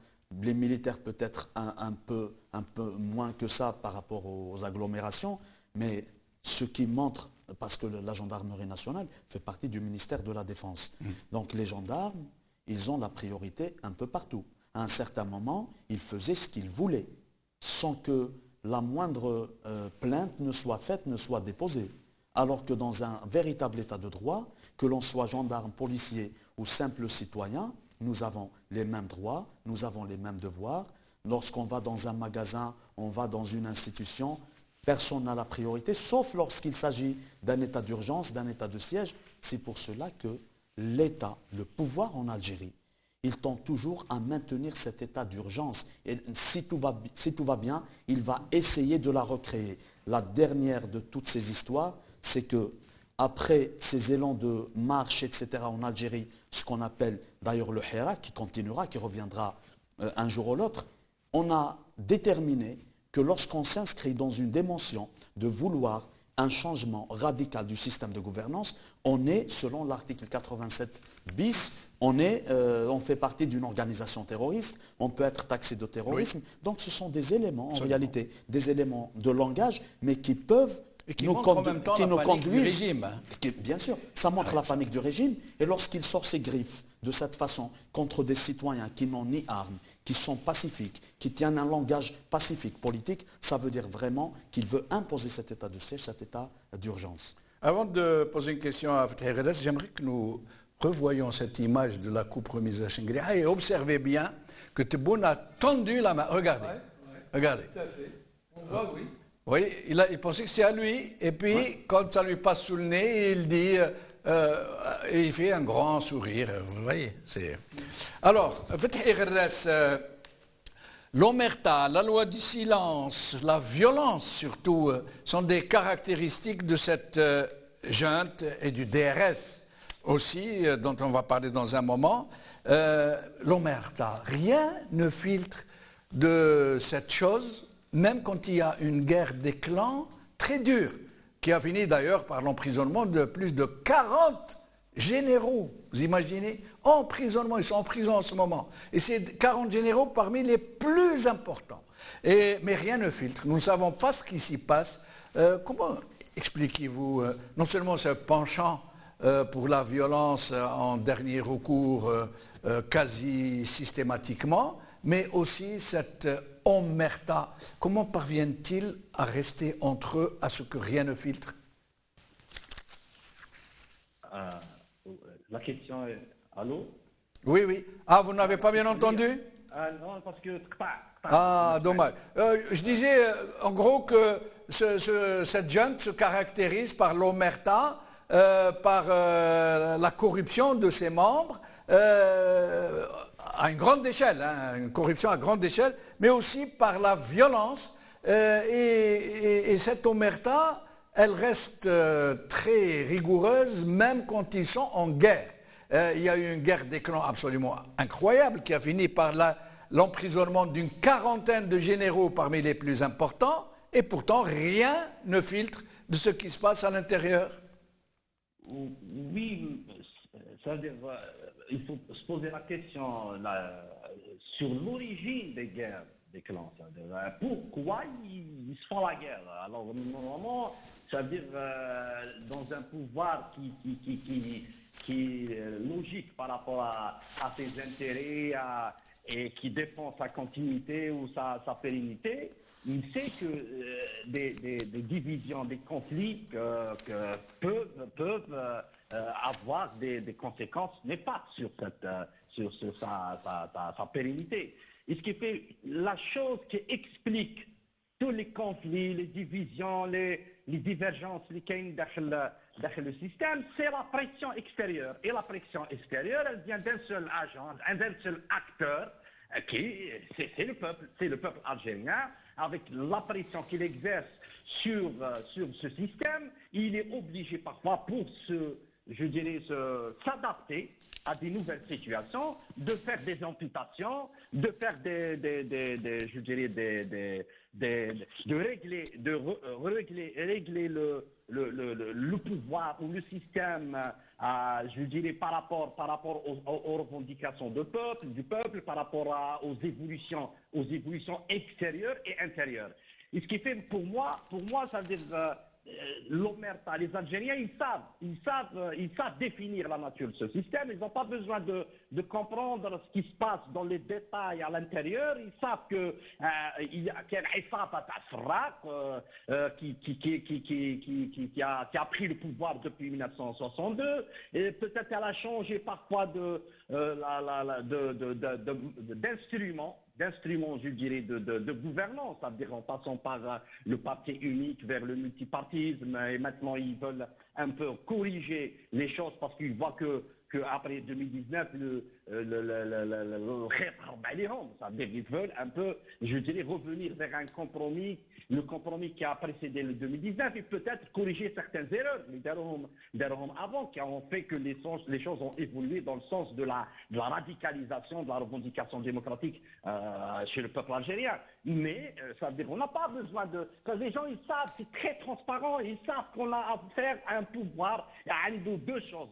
les militaires peut-être un peu moins que ça par rapport aux agglomérations, mais ce qui montre, parce que la gendarmerie nationale fait partie du ministère de la Défense. Donc les gendarmes, ils ont la priorité un peu partout. À un certain moment, ils faisaient ce qu'ils voulaient, sans que la moindre plainte ne soit faite, ne soit déposée. Alors que dans un véritable état de droit, que l'on soit gendarme, policier ou simple citoyen, nous avons les mêmes droits, nous avons les mêmes devoirs. Lorsqu'on va dans un magasin, on va dans une institution, personne n'a la priorité, sauf lorsqu'il s'agit d'un état d'urgence, d'un état de siège. C'est pour cela que l'État, le pouvoir en Algérie, il tend toujours à maintenir cet état d'urgence. Et si tout va bien, il va essayer de la recréer. La dernière de toutes ces histoires, c'est que après ces élans de marche, etc. en Algérie, ce qu'on appelle d'ailleurs le Hira, qui continuera, qui reviendra un jour ou l'autre, on a déterminé que lorsqu'on s'inscrit dans une dimension de vouloir un changement radical du système de gouvernance, on est, selon l'article 87 bis, on fait partie d'une organisation terroriste, on peut être taxé de terrorisme. Oui. Donc ce sont des éléments, en réalité, des éléments de langage, mais qui peuvent nous conduisent. Bien sûr, ça montre la panique du régime. Et lorsqu'il sort ses griffes de cette façon contre des citoyens qui n'ont ni armes, qui sont pacifiques, qui tiennent un langage pacifique, politique, ça veut dire vraiment qu'il veut imposer cet état de siège, cet état d'urgence. Avant de poser une question à Fethi Redes, j'aimerais que nous revoyions cette image de la coupe remise à Shengriha et observez bien que Tebboune a tendu la main. Regardez. Regardez. Tout à fait. On voit, oui. Oui, il pensait que c'est à lui, et puis quand ça lui passe sous le nez, il dit, et il fait un grand sourire, vous voyez. Alors, Fethi Redes, l'omerta, la loi du silence, la violence surtout, sont des caractéristiques de cette junte et du DRS aussi, dont on va parler dans un moment. L'omerta, rien ne filtre de cette chose, même quand il y a une guerre des clans très dure, qui a fini d'ailleurs par l'emprisonnement de plus de 40 généraux. Vous imaginez? Emprisonnement, ils sont en prison en ce moment. Et c'est 40 généraux parmi les plus importants. Mais rien ne filtre. Nous ne savons pas ce qui s'y passe. Comment expliquez-vous non seulement ce penchant pour la violence en dernier recours quasi systématiquement, mais aussi cette omerta. Comment parviennent-ils à rester entre eux, à ce que rien ne filtre? La question est... Allô? Oui. Ah, vous n'avez pas bien entendu? Non, parce que... Ah, dommage. Je disais en gros que cette junte se caractérise par l'omerta, par la corruption de ses membres, à une grande échelle, hein, une corruption à grande échelle, mais aussi par la violence. Et cette omerta, elle reste très rigoureuse, même quand ils sont en guerre. Il y a eu une guerre des clans absolument incroyable qui a fini par l'emprisonnement d'une quarantaine de généraux parmi les plus importants, et pourtant rien ne filtre de ce qui se passe à l'intérieur. Oui, ça veut dire il faut se poser la question sur l'origine des guerres des clans. Ça veut dire, pourquoi ils se font la guerre? Alors, normalement, ça veut dire dans un pouvoir qui est logique par rapport à ses intérêts et qui défend sa continuité ou sa pérennité, il sait que des divisions, des conflits peuvent avoir des conséquences néfastes sur sa pérennité. Et ce qui fait la chose qui explique tous les conflits, les divisions, les divergences, les caïns dans le système, c'est la pression extérieure. Et la pression extérieure, elle vient d'un seul agent, d'un seul acteur, c'est le peuple algérien. Avec la pression qu'il exerce sur ce système, il est obligé parfois pour s'adapter à des nouvelles situations, de faire des amputations, de faire régler le pouvoir ou le système, par rapport aux revendications du peuple, par rapport aux évolutions extérieures et intérieures. Et ce qui fait pour moi, ça veut dire l'omerta, les Algériens, ils savent définir la nature de ce système. Ils n'ont pas besoin de comprendre ce qui se passe dans les détails à l'intérieur. Ils savent qu'il y a qui a pris le pouvoir depuis 1962. Et peut-être elle a changé parfois d'instruments, je dirais, de gouvernance, c'est-à-dire en passant par le parti unique vers le multipartisme, et maintenant ils veulent un peu corriger les choses parce qu'ils voient qu'après 2019, c'est-à-dire ils veulent un peu, je dirais, revenir vers un compromis, le compromis qui a précédé le 2019, et peut-être corriger certaines erreurs, les d'Arhom avant, qui ont fait que les choses ont évolué dans le sens de la radicalisation, de la revendication démocratique chez le peuple algérien. Mais ça veut dire qu'on n'a pas besoin parce que les gens, ils savent, c'est très transparent, ils savent qu'on a affaire à un pouvoir, à deux choses,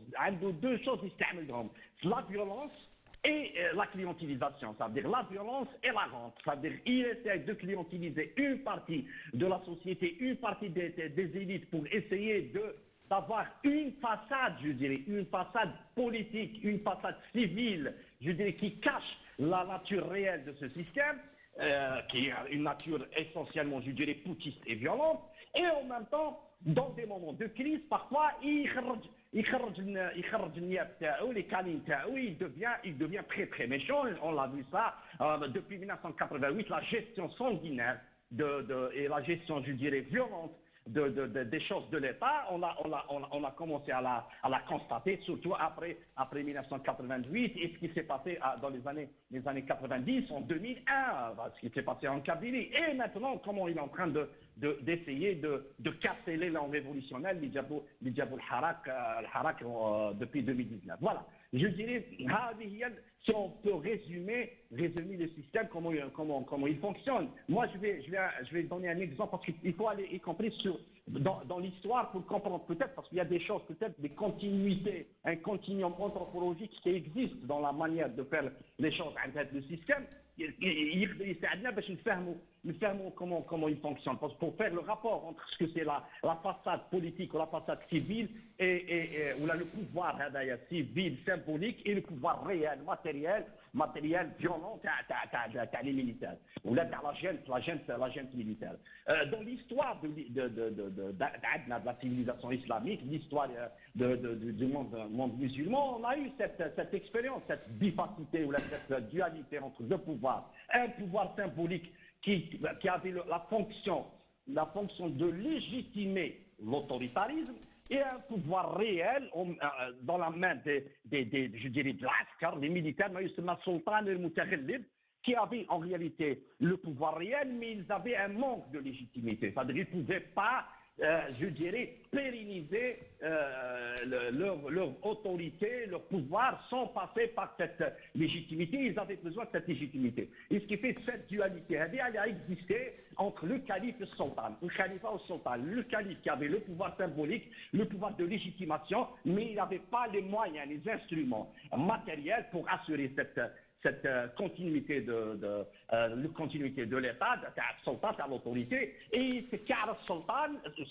la violence et la clientélisation, ça veut dire la violence et la rente. Ça veut dire qu'il essaie de clientéliser une partie de la société, une partie des élites pour essayer d'avoir une façade, je dirais, une façade politique, une façade civile, je dirais, qui cache la nature réelle de ce système, qui est une nature essentiellement, je dirais, putschiste et violente, et en même temps, dans des moments de crise, parfois, il devient très très méchant. On l'a vu ça depuis 1988, la gestion sanguinaire et la gestion, je dirais, violente des choses de l'État, on a commencé à la constater, surtout après 1988, et ce qui s'est passé dans les années 90, en 2001, ce qui s'est passé en Kabylie, et maintenant comment il est en train d'essayer de casser l'élan révolutionnel, l'Ijab al-Harak depuis 2019. Voilà, je dirais, si on peut résumer le système, comment il fonctionne. Moi, je vais donner un exemple, parce qu'il faut aller, y compris dans l'histoire, pour comprendre peut-être, parce qu'il y a des choses, peut-être des continuités, un continuum anthropologique qui existe dans la manière de faire les choses avec le système. Nous fermons comment il fonctionne. Parce que pour faire le rapport entre ce que c'est la façade politique ou la façade civile ou le pouvoir civil, symbolique, et le pouvoir réel, matériel, matériel violent تاع les militaires ولا تاع la junte militaire. Dans l'histoire de la civilisation islamique, l'histoire du monde musulman, on a eu cette expérience, cette bifacité ou cette dualité entre deux pouvoirs. Un pouvoir symbolique qui avait la fonction de légitimer l'autoritarisme, et un pouvoir réel dans la main je dirais, de l'Askar, des militaires, Sultan el-Mutaghallib, qui avaient en réalité le pouvoir réel, mais ils avaient un manque de légitimité. C'est-à-dire qu'ils ne pouvaient pas, je dirais, pérenniser leur autorité, leur pouvoir, sans passer par cette légitimité. Ils avaient besoin de cette légitimité. Et ce qui fait cette dualité, elle a existé entre le calife et le sultan. Le calife au sultan. Le calife qui avait le pouvoir symbolique, le pouvoir de légitimation, mais il n'avait pas les moyens, les instruments matériels pour assurer cette continuité de l'État, de la sultan, de l'autorité. Et c'est car le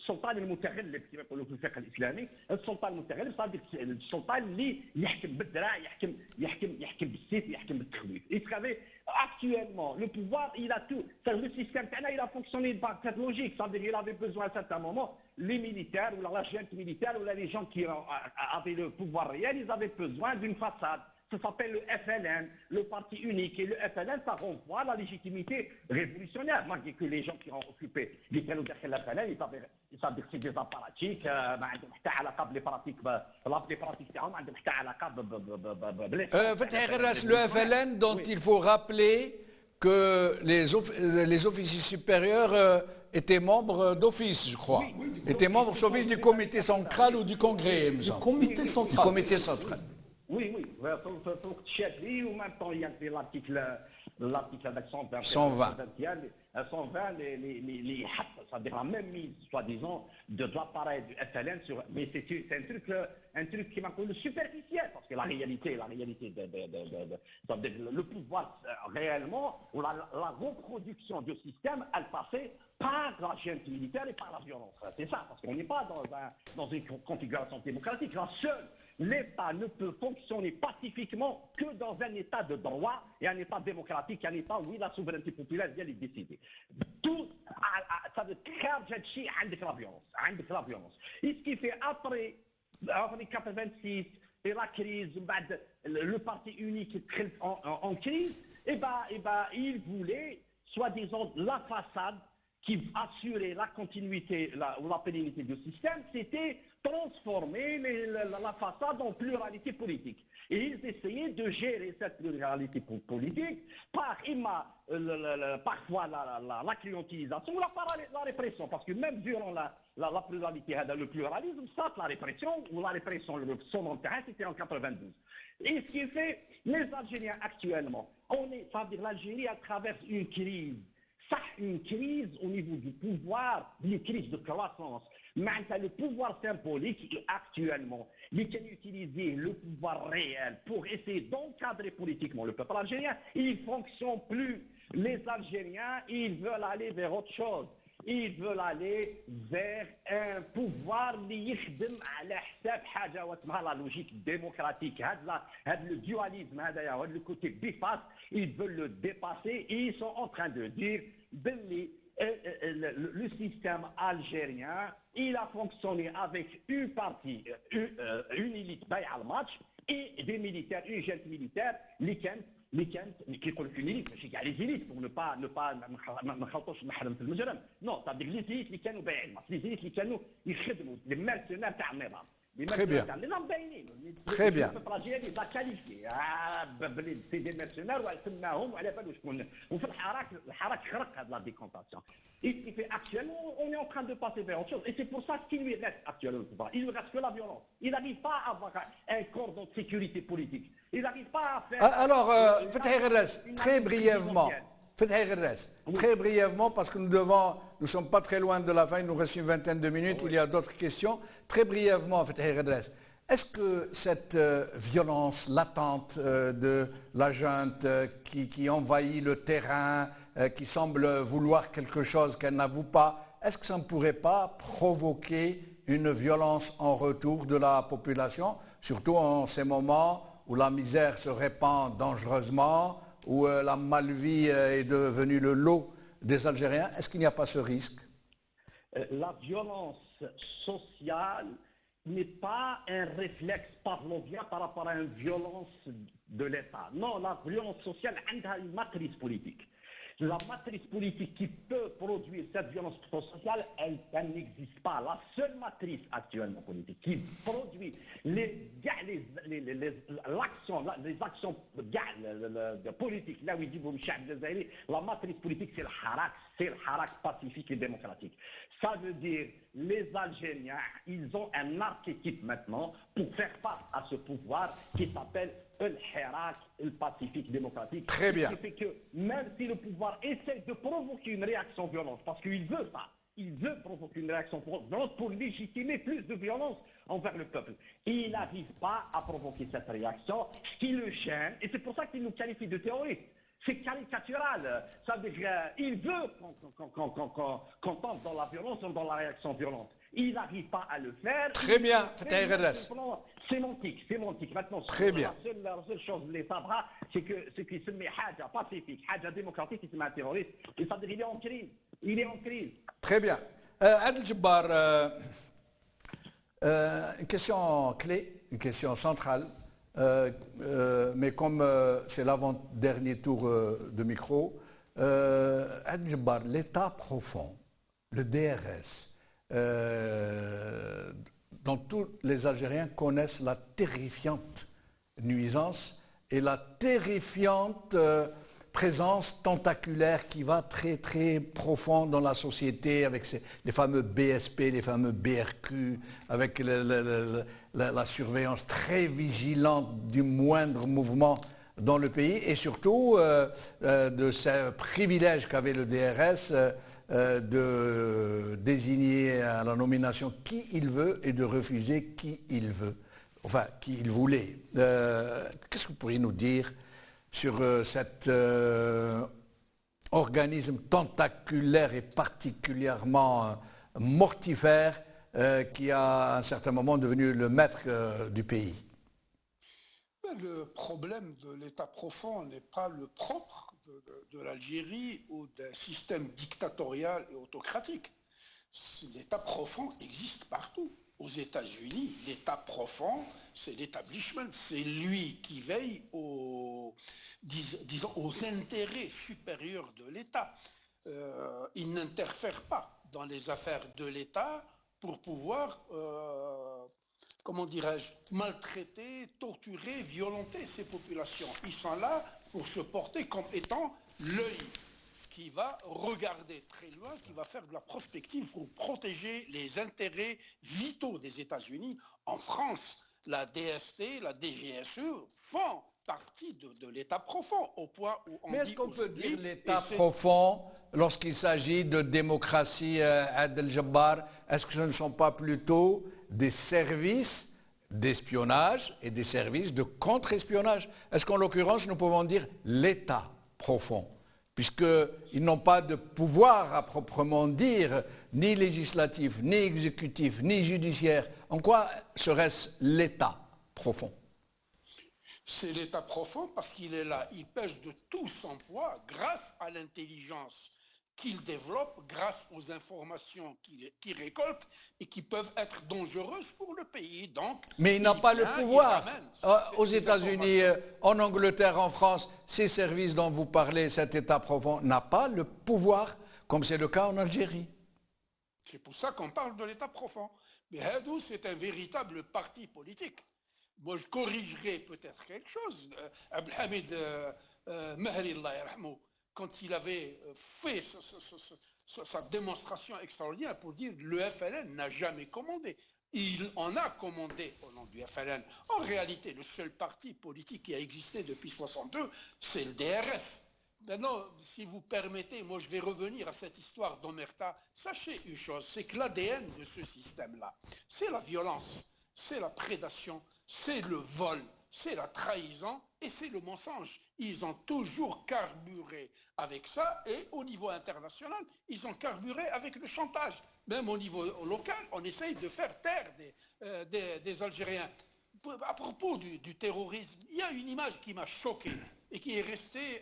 sultan المتغلب كما يقولوا في الفقه الاسلامي، السلطان المتغلب صار السلطان اللي يحكم بالذراع، يحكم بالسيف، يحكم بالتخويف. Et savez, actuellement, le pouvoir, il a tout. Le système, il a fonctionné par cette logique. Ça veut dire qu'il avait besoin à un certain moment, les militaires ou la junte militaire ou les gens qui avaient le pouvoir réel, ils avaient besoin d'une façade. Ça s'appelle le FLN, le parti unique. Et le FLN, ça renvoie à la légitimité révolutionnaire. Malgré que les gens qui ont occupé les canaux de la FLN, ils savaient que c'est des apparatchiks, le FLN dont il faut rappeler que les officiers supérieurs étaient membres d'office, je crois. Étaient membres d'office du comité central ou du congrès, il me semble. Du comité central. Du comité central. Oui, faut que tu ou même temps il y a l'article 120, 120 c'est-à-dire la même mise, soi-disant, de l'appareil du FLN sur. Mais c'est un truc qui m'a connu superficiel, parce que la réalité le pouvoir réellement, ou la reproduction du système, elle passait par la junte militaire et par la violence. C'est ça, parce qu'on n'est pas dans une configuration démocratique. L'État ne peut fonctionner pacifiquement que dans un État de droit et un État démocratique, un État où la souveraineté populaire vient les décider. Tout, ça veut dire avec la violence. Et ce qui fait après 86 et la crise, le parti unique en crise, il voulait, soi-disant, la façade qui assurait la continuité ou la pérennité du système, c'était transformer la façade en pluralité politique. Et ils essayaient de gérer cette pluralité politique par parfois la clientélisation ou la répression. Parce que même durant la pluralité, le pluralisme, ça, la répression, son intérêt, c'était en 92. Et ce qui fait, les Algériens actuellement, c'est-à-dire l'Algérie, elle traverse une crise. Une crise au niveau du pouvoir, une crise de croissance. Mais le pouvoir symbolique actuellement, il can utiliser le pouvoir réel pour essayer d'encadrer politiquement le peuple algérien. Il ne fonctionne plus. Les Algériens, ils veulent aller vers autre chose. Ils veulent aller vers un pouvoir qui يخدم على حساب حاجة واسمها la logique démocratique. Le dualisme, le côté biface, ils veulent le dépasser et ils sont en train de dire le système algérien, il a fonctionné avec une partie, une élite al-match et des militaires, une junte militaire, qui يقول لك ليليت ماشي كاع لي زيليت pour ne pas ما نخلطوش نحرم في المجرم. Non, c'est-à-dire les élites اللي كانوا بايعين الماتش، les élites اللي كانوا يخدموا les mercenaires تاع النظام. Très bien. Très bien. C'est des mercenaires وسماهم وعلى بالو شكون. وفي الحراك خرق هذه لا ديكونتاسيون. Et ce qui fait actuellement, on est en train de passer vers autre chose. Et c'est pour ça qu'il lui reste actuellement le pouvoir. Il ne lui reste que la violence. Il n'arrive pas à avoir un cordon de sécurité politique. Il n'arrive pas à faire... Alors, Fethi Ghirres, très brièvement. Fethi Ghirres, très brièvement, parce que nous ne sommes pas très loin de la fin, il nous reste une vingtaine de minutes, il y a d'autres questions. Très brièvement, Fethi Ghirres, est-ce que cette violence latente de la junte qui envahit le terrain, qui semble vouloir quelque chose qu'elle n'avoue pas, est-ce que ça ne pourrait pas provoquer une violence en retour de la population, surtout en ces moments où la misère se répand dangereusement, où la malvie est devenue le lot des Algériens. Est-ce qu'il n'y a pas ce risque? La violence sociale n'est pas un réflexe pavlovien par rapport à une violence de l'État. Non, la violence sociale a une matrice politique. La matrice politique qui peut produire cette violence sociale, elle n'existe pas. La seule matrice actuellement politique qui produit les actions politiques, là où ils disent la matrice politique, c'est le harak pacifique et démocratique. Ça veut dire les Algériens, ils ont un archétype maintenant pour faire face à ce pouvoir qui s'appelle le hirak, le pacifique démocratique. Très bien. Ce qui fait que même si le pouvoir essaie de provoquer une réaction violente, parce qu'il veut ça, il veut provoquer une réaction violente pour légitimer plus de violence envers le peuple. Et il n'arrive pas à provoquer cette réaction, ce qui le gêne, et c'est pour ça qu'il nous qualifie de terroristes. C'est caricatural. Ça veut dire il veut qu'on tombe dans la violence ou dans la réaction violente. Il n'arrive pas à le faire. Très bien. Sémantique. Maintenant, très bien. La seule chose de l'État, c'est qu'il se met haja pacifique, haja démocratique, il se met un terroriste. Et ça veut dire il est en crise. Très bien. Adel Jabbar, une question clé, une question centrale. Mais comme c'est l'avant-dernier tour de micro, Adel Jabbar, l'État profond, le DRS, dont tous les Algériens connaissent la terrifiante nuisance et la terrifiante présence tentaculaire qui va très très profond dans la société avec les fameux BSP, les fameux BRQ, avec la surveillance très vigilante du moindre mouvement dans le pays et surtout de ce privilège qu'avait le DRS de désigner à la nomination qui il veut et de refuser qui il veut, enfin qui il voulait. Qu'est-ce que vous pourriez nous dire sur cet organisme tentaculaire et particulièrement mortifère qui a à un certain moment devenu le maître du pays? Le problème de l'État profond n'est pas le propre de l'Algérie ou d'un système dictatorial et autocratique. L'État profond existe partout. Aux États-Unis, l'État profond, c'est l'établissement, c'est lui qui veille aux intérêts supérieurs de l'État. Il n'interfère pas dans les affaires de l'État pour pouvoir, comment dirais-je, maltraiter, torturer, violenter ces populations. Ils sont là pour se porter comme étant l'œil qui va regarder très loin, qui va faire de la prospective pour protéger les intérêts vitaux des États-Unis. En France, la DST, la DGSE font partie de l'État profond, au point où on dit... Mais est-ce qu'on peut dire l'État profond lorsqu'il s'agit de démocratie, Adel Jabbar? Est-ce que ce ne sont pas plutôt des services d'espionnage et des services de contre-espionnage? Est-ce qu'en l'occurrence, nous pouvons dire l'État profond, puisqu'ils n'ont pas de pouvoir à proprement dire, ni législatif, ni exécutif, ni judiciaire? En quoi serait-ce l'État profond? C'est l'État profond parce qu'il est là, il pèse de tout son poids grâce à l'intelligence qu'il développe, grâce aux informations qu'il récolte et qui peuvent être dangereuses pour le pays. Donc, mais il n'a pas le pouvoir. Aux États-Unis, en Angleterre, en France, ces services dont vous parlez, cet État profond, n'a pas le pouvoir, comme c'est le cas en Algérie. C'est pour ça qu'on parle de l'État profond. Mais Hadou, c'est un véritable parti politique. Moi, je corrigerai peut-être quelque chose. Abdelhamid Mahri, Allah yarhamou, quand il avait fait sa démonstration extraordinaire pour dire que le FLN n'a jamais commandé. Il en a commandé au nom du FLN. En réalité, le seul parti politique qui a existé depuis 1962, c'est le DRS. Maintenant, si vous permettez, moi je vais revenir à cette histoire d'Omerta. Sachez une chose, c'est que l'ADN de ce système-là, c'est la violence, c'est la prédation, c'est le vol, c'est la trahison et c'est le mensonge. Ils ont toujours carburé avec ça et au niveau international, ils ont carburé avec le chantage. Même au niveau local, on essaye de faire taire des Algériens. à propos du terrorisme, il y a une image qui m'a choqué et qui est restée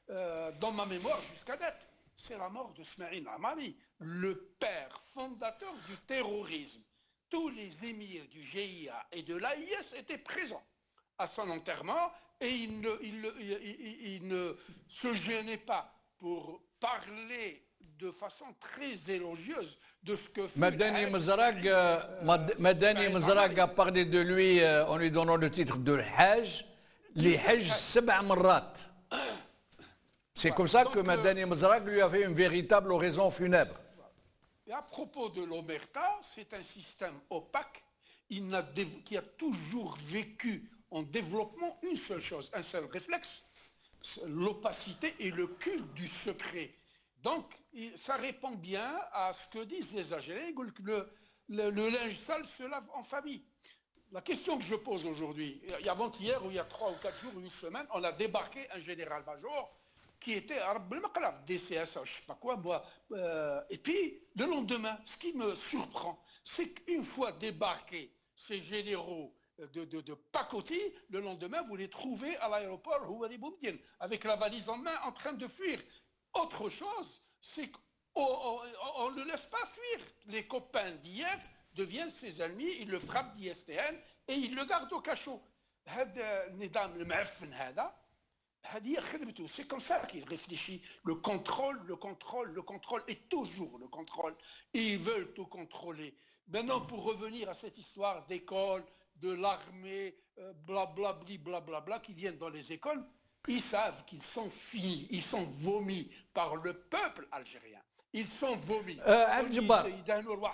dans ma mémoire jusqu'à date. C'est la mort de Smaïl Amari, le père fondateur du terrorisme. Tous les émirs du GIA et de l'AIS étaient présents à son enterrement et il ne se gênait pas pour parler de façon très élogieuse de ce que fait Madani Mzarag a parlé de lui en lui donnant le titre de Hajj, les Hajj 7 marrat. C'est comme ça que Madani Mzarag lui a fait une véritable oraison funèbre. Et à propos de l'Omerta, c'est un système opaque qui a toujours vécu en développement une seule chose, un seul réflexe, l'opacité et le culte du secret. Donc, ça répond bien à ce que disent les Algériens, que le linge sale se lave en famille. La question que je pose aujourd'hui, avant-hier, ou il y a 3 ou 4 jours, ou une semaine, on a débarqué un général-major qui était à Rabb el-Maqlaf, DCS, je ne sais pas quoi, moi. Et puis, le lendemain, ce qui me surprend, c'est qu'une fois débarqués, ces généraux de pacotille, le lendemain, vous les trouvez à l'aéroport Houari Boumdine, avec la valise en main, en train de fuir. Autre chose, c'est qu'on ne le laisse pas fuir. Les copains d'hier deviennent ses ennemis, ils le frappent d'ISTN et ils le gardent au cachot. C'est comme ça qu'il réfléchit. Le contrôle, et toujours le contrôle. Et ils veulent tout contrôler. Maintenant, pour revenir à cette histoire d'école, de l'armée, blablabli, blablabla, qui viennent dans les écoles, ils savent qu'ils sont finis, ils sont vomis par le peuple algérien. Ils sont vomis. Al-Jabbar,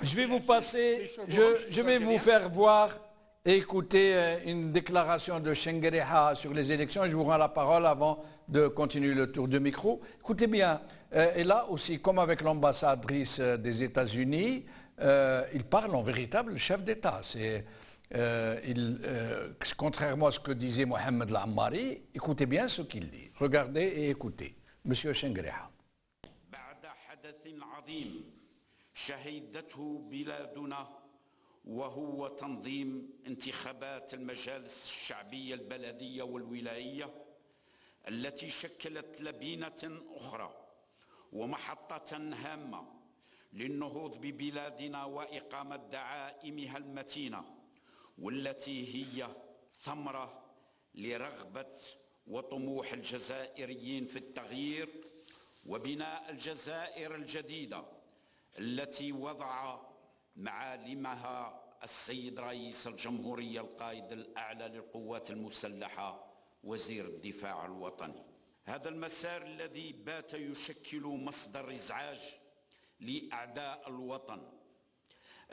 je vais vous passer, je vais vous faire voir et écouter une déclaration de Chenguereha sur les élections. Je vous rends la parole avant de continuer le tour de micro. Écoutez bien, et là aussi, comme avec l'ambassadrice des États-Unis, il parle en véritable chef d'État. Contrairement à ce que disait Mohamed Al-Ammari, écoutez bien ce qu'il dit. Regardez et écoutez. Monsieur Chenguereha. وهو تنظيم انتخابات المجالس الشعبية البلدية والولاية التي شكلت لبنة أخرى ومحطة هامة للنهوض ببلادنا وإقامة دعائمها المتينة والتي هي ثمرة لرغبة وطموح الجزائريين في التغيير وبناء الجزائر الجديدة التي وضع معالمها السيد رئيس الجمهورية القائد الأعلى للقوات المسلحة وزير الدفاع الوطني. هذا المسار الذي بات يشكل مصدر إزعاج لأعداء الوطن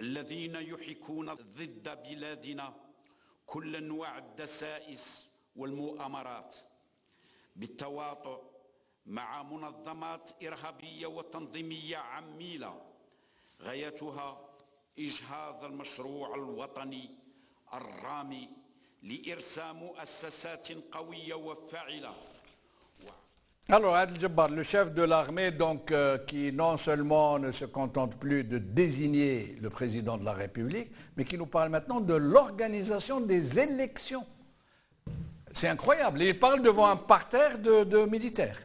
الذين يحيكون ضد بلادنا كل أنواع الدسائس والمؤامرات بالتواطؤ مع منظمات إرهابية وتنظيمية عميلة غايتها إجهاض المشروع الوطني الرامي لإرسام مؤسسات قوية وفاعلة. Alors, Adel Jabbar, le chef de l'armée, donc, qui non seulement ne se contente plus de désigner le président de la République, mais qui nous parle maintenant de l'organisation des élections. C'est incroyable. Il parle devant un parterre de militaires.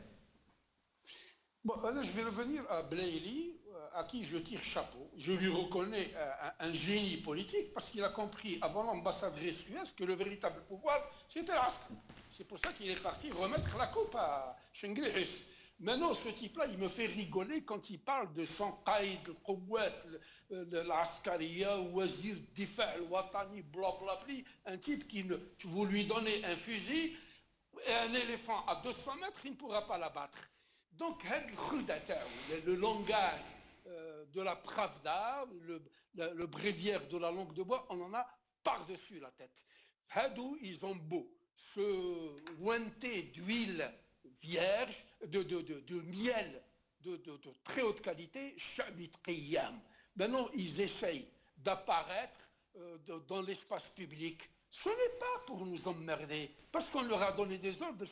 Bon, là, je vais revenir à Blaili, à qui je tire chapeau. Je lui reconnais un génie politique parce qu'il a compris avant l'ambassadrice US que le véritable pouvoir, c'était l'Askan. C'est pour ça qu'il est parti remettre la coupe à Chenguereha. Maintenant, ce type-là, il me fait rigoler quand il parle de son qaïd, le qouwat, l'Askaria, Wazir Difa al-Watani, blablabli, un type vous lui donnez un fusil et un éléphant à 200 mètres, il ne pourra pas l'abattre. Donc, le langage de la pravda, le bréviaire de la langue de bois, on en a par-dessus la tête. Hadou, ils ont beau se ointer d'huile vierge, de miel de très haute qualité, Shabit Qiyam. Maintenant, ils essayent d'apparaître dans l'espace public. Ce n'est pas pour nous emmerder, parce qu'on leur a donné des ordres,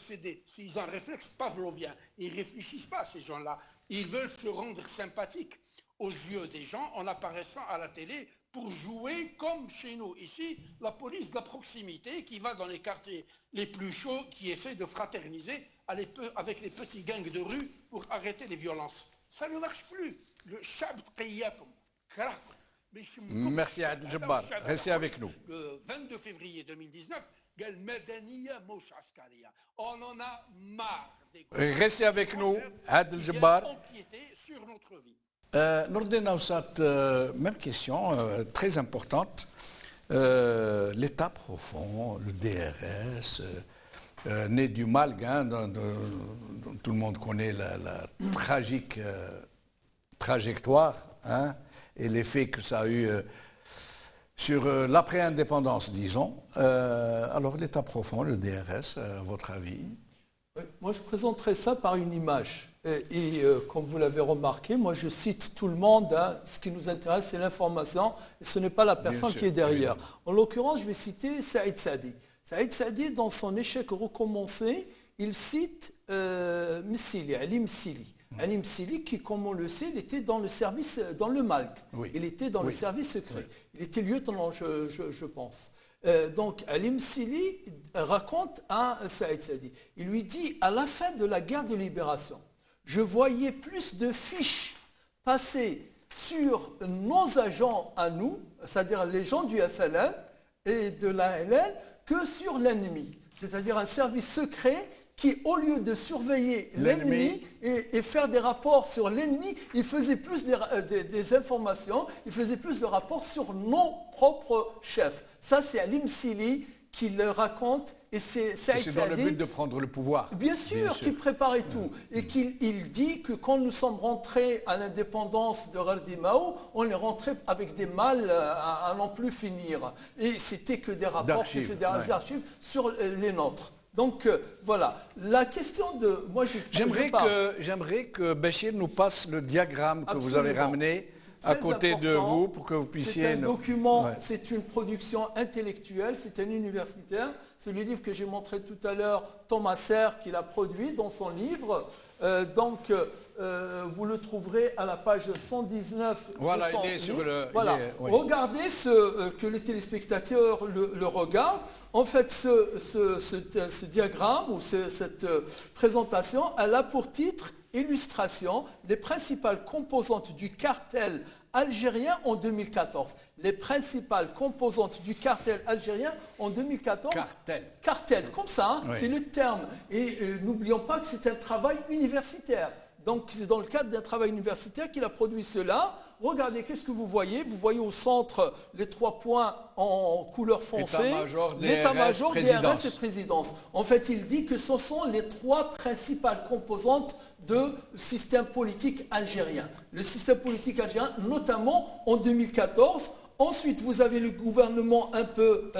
ils ont un réflexe pavlovien. Ils ne réfléchissent pas, ces gens-là. Ils veulent se rendre sympathiques aux yeux des gens en apparaissant à la télé pour jouer comme chez nous. Ici, la police de la proximité qui va dans les quartiers les plus chauds, qui essaie de fraterniser avec les petits gangs de rue pour arrêter les violences. Ça ne marche plus. Le Chab Qiyakum. Merci Adel Jabbar. Restez avec nous. Le 22 février 2019, on en a marre. Restez avec nous, Adel Jabbar. Sur notre vie. Nordin Aoussat, même question, très importante. L'État profond, le DRS, né du Malg, dont tout le monde connaît la tragique trajectoire et l'effet que ça a eu sur l'après-indépendance, disons. Alors l'État profond, le DRS, à votre avis? Moi, je présenterai ça par une image. Et comme vous l'avez remarqué, moi, je cite tout le monde. Ce qui nous intéresse, c'est l'information. Et ce n'est pas la personne qui est derrière. Oui. En l'occurrence, je vais citer Saïd Saadi. Saïd Saadi, dans son échec recommencé, il cite Msili, Ali Msili. Ali Msili, qui, comme on le sait, il était dans le service, dans le Malk. Oui. Il était dans le service secret. Oui. Il était lieutenant, je pense. Donc, Ali Msili raconte à Saïd Saadi. Il lui dit, à la fin de la guerre de libération, je voyais plus de fiches passer sur nos agents à nous, c'est-à-dire les gens du FLN et de l'ALN, que sur l'ennemi. C'est-à-dire un service secret qui, au lieu de surveiller l'ennemi et faire des rapports sur l'ennemi, il faisait plus des informations, il faisait plus de rapports sur nos propres chefs. Ça, c'est Ali Msili qui le raconte, et c'est dans le but de prendre le pouvoir. Bien sûr, qui préparait tout. Et qu'il dit que quand nous sommes rentrés à l'indépendance de Ghardimao, on est rentré avec des mâles à n'en plus finir. Et c'était que des rapports, c'était des archives sur les nôtres. Donc voilà, la question de... Moi, j'aimerais que Béchir nous passe le diagramme que vous avez ramené à côté de vous pour que vous puissiez... C'est un document, c'est une production intellectuelle, c'est un universitaire. C'est le livre que j'ai montré tout à l'heure, Thomas Serre, qui l'a produit dans son livre. Vous le trouverez à la page 119. Voilà, il est sur le... Voilà. Regardez que les téléspectateurs le regardent. En fait, ce diagramme ou cette présentation, elle a pour titre « Illustration, les principales composantes du cartel algérien en 2014 ». Les principales composantes du cartel algérien en 2014. Cartel, comme ça, c'est le terme. Et n'oublions pas que c'est un travail universitaire. Donc, c'est dans le cadre d'un travail universitaire qu'il a produit cela. Regardez, qu'est-ce que vous voyez? Vous voyez au centre les 3 points en couleur foncée. L'état-major, DRS et présidence. En fait, il dit que ce sont les 3 principales composantes du système politique algérien. Le système politique algérien, notamment en 2014. Ensuite, vous avez le gouvernement un peu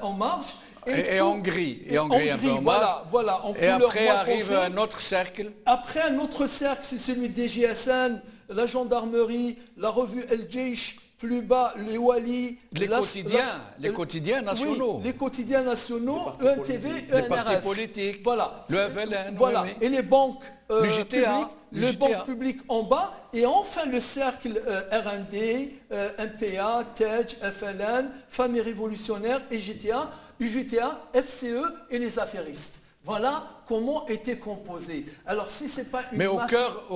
en marche. Et en gris. Et en gris un peu en marche. Voilà, et après arrive un autre cercle. Après un autre cercle, c'est celui des GSN, la gendarmerie, la revue El Jeish, plus bas, les Wali, les quotidiens nationaux. Oui, les quotidiens nationaux, ENTV, ENRS. Les partis politiques, voilà. le FLN. Voilà. Et les banques publiques, les banques publiques en bas. Et enfin le cercle RND, MPA, TEJ, FLN, Famille révolutionnaire, EGTA, UGTA, FCE et les affairistes. Voilà comment était composé. Alors si c'est pas une Mais au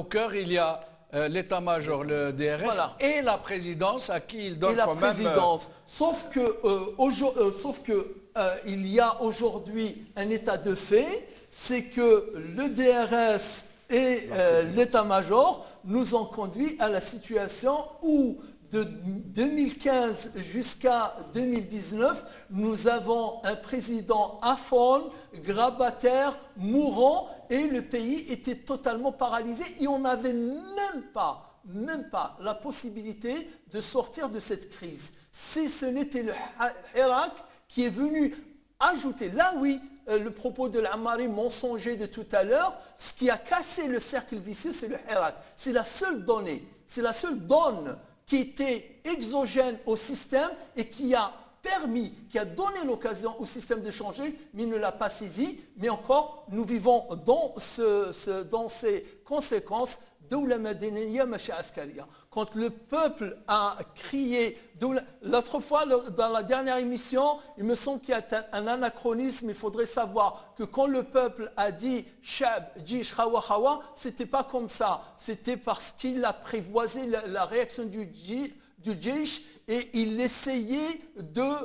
cœur, il y a l'état-major, le DRS et la présidence à qui il donne quand même... présidence. Sauf que il y a aujourd'hui un état de fait, c'est que le DRS et l'état-major nous ont conduit à la situation où de 2015 jusqu'à 2019, nous avons un président aphone, grabataire, mourant, et le pays était totalement paralysé et on n'avait même pas la possibilité de sortir de cette crise. Si ce n'était le Hirak qui est venu ajouter, là oui, le propos de l'Ammari mensonger de tout à l'heure, ce qui a cassé le cercle vicieux, c'est le Hirak. C'est la seule donnée, c'est la seule donne qui était exogène au système et qui a donné l'occasion au système de changer, mais il ne l'a pas saisi. Mais encore, nous vivons dans ces conséquences Doula Madaniya Machi Askaria. Quand le peuple a crié, l'autre fois dans la dernière émission, il me semble qu'il y a un anachronisme, il faudrait savoir que quand le peuple a dit Shab, Jish, Hawa, Hawa, c'était pas comme ça, c'était parce qu'il a prévoisé la réaction du Jish et il essayait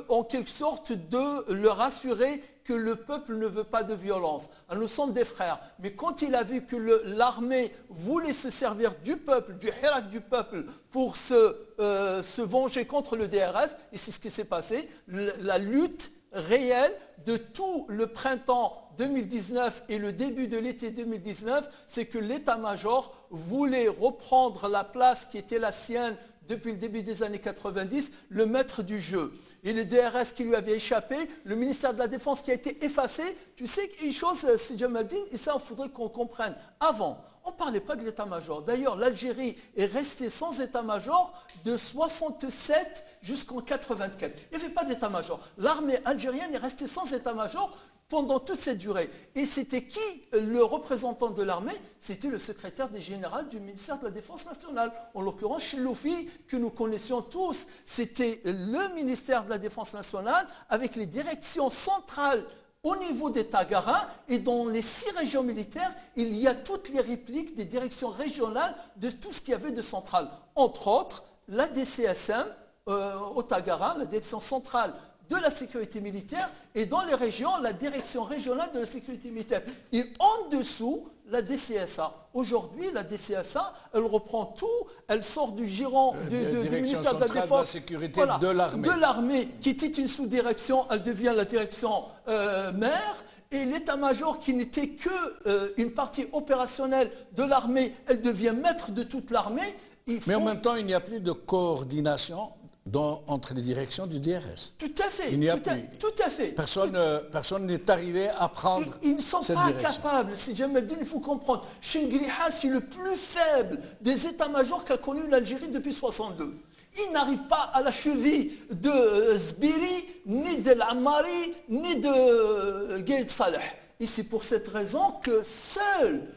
en quelque sorte de le rassurer que le peuple ne veut pas de violence. Alors, nous sommes des frères. Mais quand il a vu que l'armée voulait se servir du peuple, du hirak du peuple, pour se venger contre le DRS, et c'est ce qui s'est passé, la lutte réelle de tout le printemps 2019 et le début de l'été 2019, c'est que l'état-major voulait reprendre la place qui était la sienne depuis le début des années 90, le maître du jeu. Et le DRS qui lui avait échappé, le ministère de la Défense qui a été effacé. Tu sais une chose, c'est Jamaldine, et ça, il faudrait qu'on comprenne. Avant, on ne parlait pas de l'état-major. D'ailleurs, l'Algérie est restée sans état-major de 67 jusqu'en 84. Il n'y avait pas d'état-major. L'armée algérienne est restée sans état-major pendant toute cette durée. Et c'était qui le représentant de l'armée? C'était le secrétaire général du ministère de la Défense nationale, en l'occurrence Chiloufi, que nous connaissions tous. C'était le ministère de la Défense nationale avec les directions centrales au niveau des Tagarins, et dans les 6 régions militaires, il y a toutes les répliques des directions régionales de tout ce qu'il y avait de central. Entre autres, la DCSM au Tagarin, la direction centrale de la sécurité militaire, et dans les régions, la direction régionale de la sécurité militaire. Et en dessous, la DCSA. Aujourd'hui, la DCSA, elle reprend tout, elle sort du giron du ministère de la Défense. De la sécurité, voilà, de l'armée. De l'armée, qui était une sous-direction, elle devient la direction mère. Et l'état-major, qui n'était que une partie opérationnelle de l'armée, elle devient maître de toute l'armée. Mais en même temps, il n'y a plus de coordination entre les directions du DRS. Tout à fait. Il n'y a plus. Tout à fait. Personne n'est arrivé à prendre cette direction. Ils ne sont pas capables. C'est Jamaldine, il faut comprendre. Chengriha, c'est le plus faible des états-majors qu'a connu l'Algérie depuis 1962. Il n'arrive pas à la cheville de Zbiri, ni de l'Ammari, ni de Gaïd Saleh. Et c'est pour cette raison que seules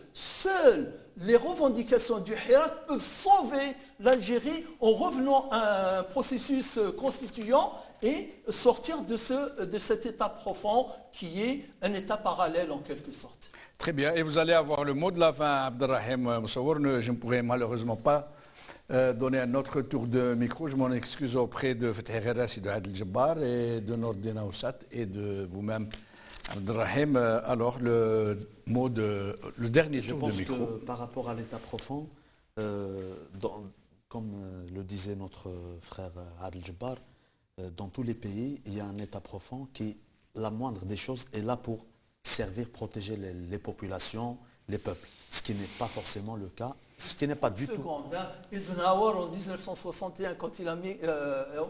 les revendications du Hirak peuvent sauver l'Algérie en revenant à un processus constituant et sortir de cet état profond qui est un état parallèle en quelque sorte. Très bien. Et vous allez avoir le mot de la fin, Abdelrahim Moussaour. Je ne pourrai malheureusement pas donner un autre tour de micro. Je m'en excuse auprès de Fethi Gherassi, de Adel Jabbar et de Nordina Oussat et de vous-même, Abdelrahim. Alors, le dernier tour de micro. Je pense que par rapport à l'état profond, comme le disait notre frère Adel Jabbar, dans tous les pays, il y a un état profond qui, la moindre des choses, est là pour servir, protéger les populations, les peuples. Ce qui n'est pas forcément le cas, ce qui n'est pas du tout. Eisenhower, en 1961, quand il a mis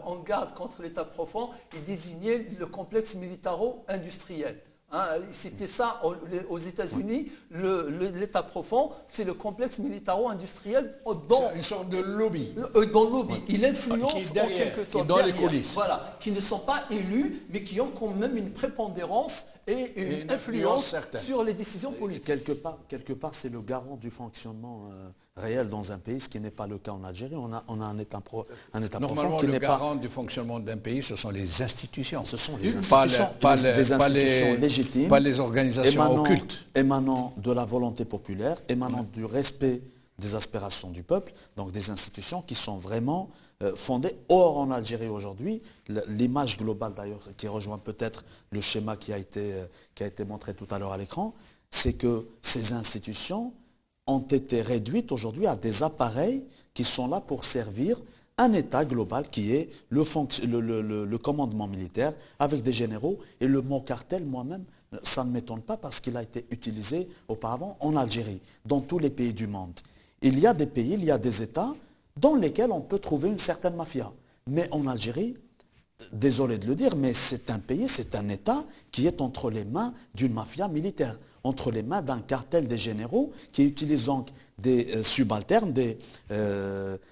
en garde contre l'état profond, il désignait le complexe militaro-industriel. C'était ça aux États-Unis, l'état profond, c'est le complexe militaro-industriel. Une sorte de lobby. Dans le lobby. Il influence qui est derrière, en quelque sorte. Qui est dans les coulisses. Voilà, qui ne sont pas élus, mais qui ont quand même une prépondérance et une influence sur les décisions politiques. Quelque part, c'est le garant du fonctionnement réel dans un pays, ce qui n'est pas le cas en Algérie. On a un état profond qui n'est pas... le garant du fonctionnement d'un pays, ce sont les institutions. Ce sont les institutions, des institutions légitimes, pas les organisations occultes. Émanant de la volonté populaire, émanant du respect des aspirations du peuple, donc des institutions qui sont vraiment fondées. Or, en Algérie aujourd'hui, l'image globale d'ailleurs, qui rejoint peut-être le schéma qui a été montré tout à l'heure à l'écran, c'est que ces institutions ont été réduites aujourd'hui à des appareils qui sont là pour servir un État global qui est le commandement militaire avec des généraux. Et le mot cartel, moi-même, ça ne m'étonne pas parce qu'il a été utilisé auparavant en Algérie, dans tous les pays du monde. Il y a des pays, il y a des États dans lesquels on peut trouver une certaine mafia. Mais en Algérie, désolé de le dire, mais c'est un pays, c'est un État qui est entre les mains d'une mafia militaire, entre les mains d'un cartel des généraux qui utilise donc des subalternes,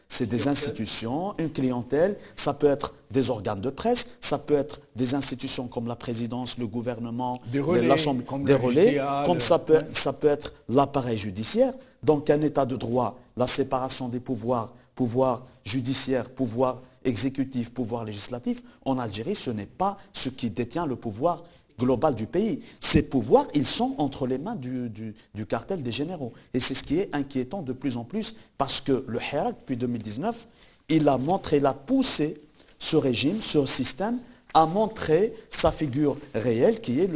c'est des institutions, une clientèle, ça peut être des organes de presse, ça peut être des institutions comme la présidence, le gouvernement, l'Assemblée, des relais, comme ça peut être l'appareil judiciaire. Donc un État de droit, la séparation des pouvoirs, pouvoir judiciaire, pouvoir exécutif, pouvoir législatif, en Algérie, ce n'est pas ce qui détient le pouvoir global du pays. Ces pouvoirs, ils sont entre les mains du cartel des généraux. Et c'est ce qui est inquiétant de plus en plus, parce que le Hirak, depuis 2019, il a montré, il a poussé ce régime, ce système, à montrer sa figure réelle, qui est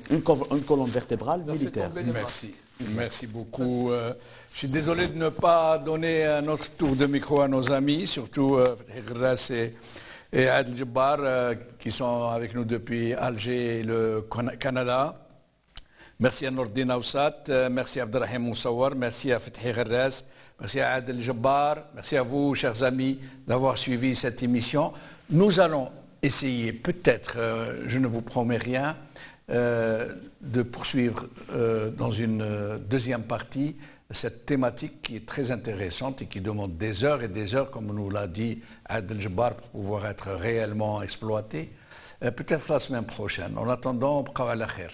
une colonne vertébrale militaire. Merci. Merci beaucoup. Je suis désolé de ne pas donner un autre tour de micro à nos amis, surtout Gras et Adel Jabbar, qui sont avec nous depuis Alger et le Canada. Merci à Nordin Aoussat, merci à Abdelrahim Moussawar, merci à Fethi Gras, merci à Adel Jabbar, merci à vous, chers amis, d'avoir suivi cette émission. Nous allons essayer, peut-être, je ne vous promets rien, de poursuivre dans une deuxième partie cette thématique qui est très intéressante et qui demande des heures et des heures, comme nous l'a dit Adel Jabbar, pour pouvoir être réellement exploité. Peut-être la semaine prochaine. En attendant, bqaw ala khair.